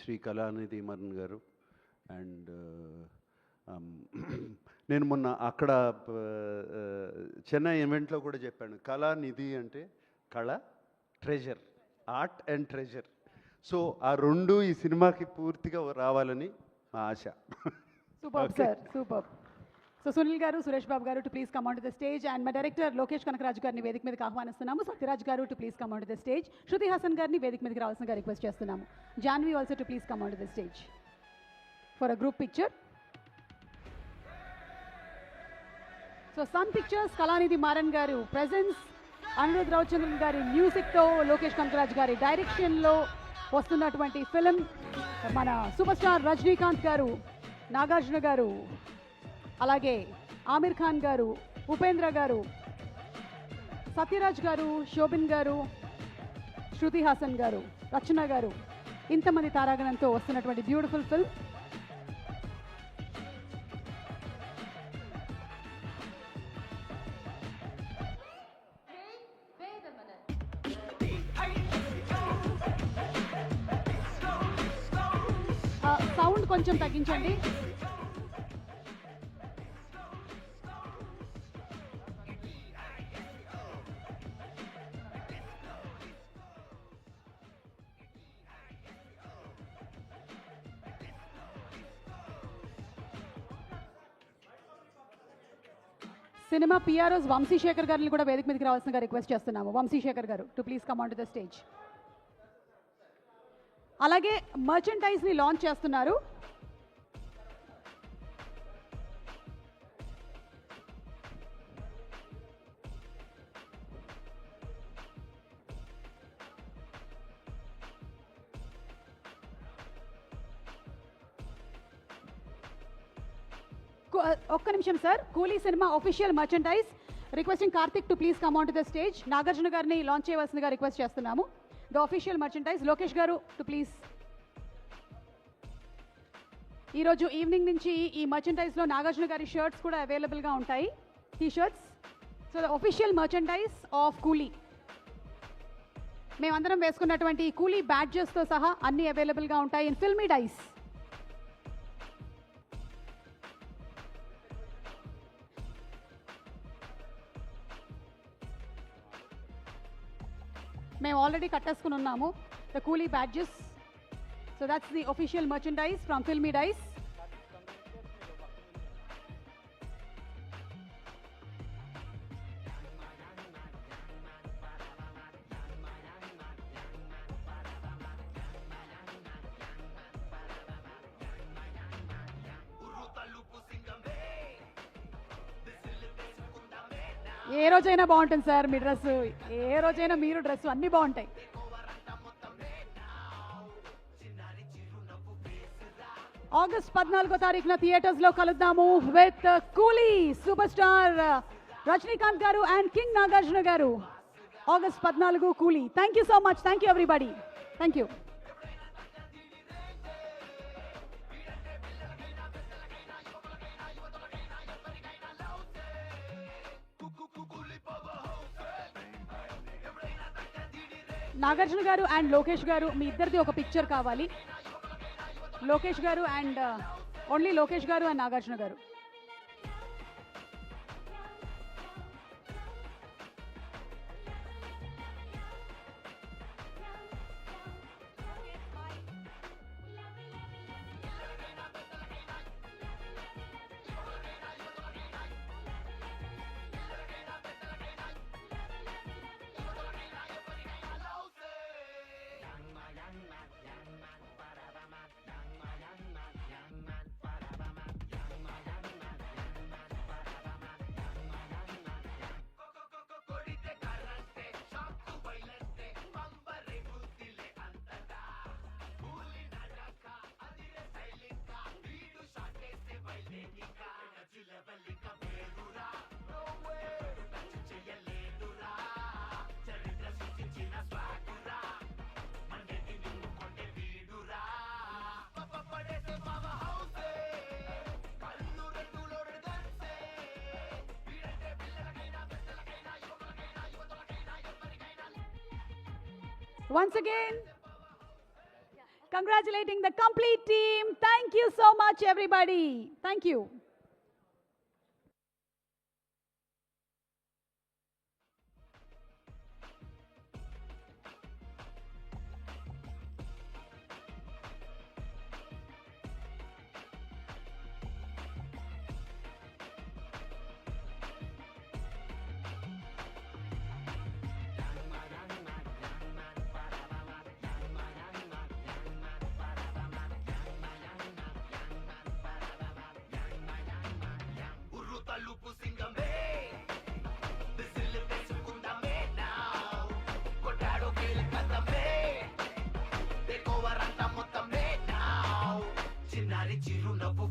Shri Kalanithi Maran గారు. అండ్ నేను మొన్న అక్కడ చెన్నై ఈవెంట్లో కూడా చెప్పాను, కళానిధి అంటే కళ, treasure, art and treasure. So ఆ రెండు ఈ సినిమాకి పూర్తిగా రావాలని మా ఆశ. Super sir, super. So Sunil గారు, సురేష్ బాబు గారు to please come on to the stage. And మా డైరెక్టర్ లోకేష్ కనకరాజు గారిని వేదిక మీదకి ఆహ్వానిస్తున్నాము. సత్యరాజ్ గారు to please come on to the stage. Shruti Haasan గారిని వేదిక మీదకి రావాల్సిందిగా రిక్వెస్ట్ చేస్తున్నాము. Janhvi also to please come on to the stage for a group picture. So Sun Pictures, Kalanithi Maran గారు ప్రెజెన్స్, అనిరుద్ రవిచంద్రన్ గారి మ్యూజిక్తో, లోకేష్ కనకరాజ్ గారి డైరెక్షన్లో వస్తున్నటువంటి ఫిలిం. మన సూపర్ స్టార్ రజనీకాంత్ గారు, నాగార్జున గారు, అలాగే ఆమిర్ ఖాన్ గారు, ఉపేంద్ర గారు, సత్యరాజ్ గారు, శోభిన్ గారు, శృతి హాసన్ గారు, రచన గారు, ఇంతమంది తారాగణంతో వస్తున్నటువంటి బ్యూటిఫుల్ ఫిల్మ్. సౌండ్ కొంచెం తగ్గించండి. సినిమా పిఆర్ఓస్ వంశీశేఖర్ గారిని కూడా వేదిక మీదకి రావాల్సిందిగా రిక్వెస్ట్ చేస్తున్నాము. వంశీశేఖర్ గారు to please come on to the stage. అలాగే మర్చెంటైజ్ని లాంచ్ చేస్తున్నారు. ఒక్క నిమిషం సార్. కూలీ cinema official merchandise requesting Karthik to please come on to the stage. Nagarjuna గారిని లాంచ్ చేయవలసిందిగా రిక్వెస్ట్ చేస్తున్నాము. ద ఒఫిషియల్ మర్చెంటైజ్ లోకేష్ గారు టు ప్లీజ్. ఈరోజు ఈవినింగ్ నుంచి ఈ మర్చెంటైజ్లో నాగార్జున గారి షర్ట్స్ కూడా అవైలబుల్గా ఉంటాయి, T shirts. So the official merchandise of Coolie, మేమందరం వేసుకున్నటువంటి కూలీ బ్యాడ్జెస్తో సహా అన్నీ అవైలబుల్గా ఉంటాయి ఇన్ ఫిల్మీ డైస్. మేము ఆల్రెడీ కట్టేసుకుని ఉన్నాము the Coolie badges. So that's the official merchandise from Filmy Dice. ఏ రోజైనా బాగుంటుంది సార్ మీ డ్రెస్, ఏ రోజైనా మీరు డ్రెస్ అన్నీ బాగుంటాయి. ఆగస్ట్ 14వ తారీఖున థియేటర్స్లో కలుద్దాము విత్ కూలీ సూపర్ స్టార్ రజనీకాంత్ గారు అండ్ కింగ్ నాగార్జున గారు. ఆగస్ట్ 14 కూలీ. Thank you so much. Thank you everybody. Thank you. Nagarjuna garu and Lokesh గారు మీ ఇద్దరిది ఒక పిక్చర్ కావాలి. లోకేష్ గారు అండ్ ఓన్లీ లోకేష్ గారు అండ్ నాగార్జున గారు. Once again, congratulating the complete team. Thank you so much, everybody. Thank you. చిన్నారి చిరునవ్వు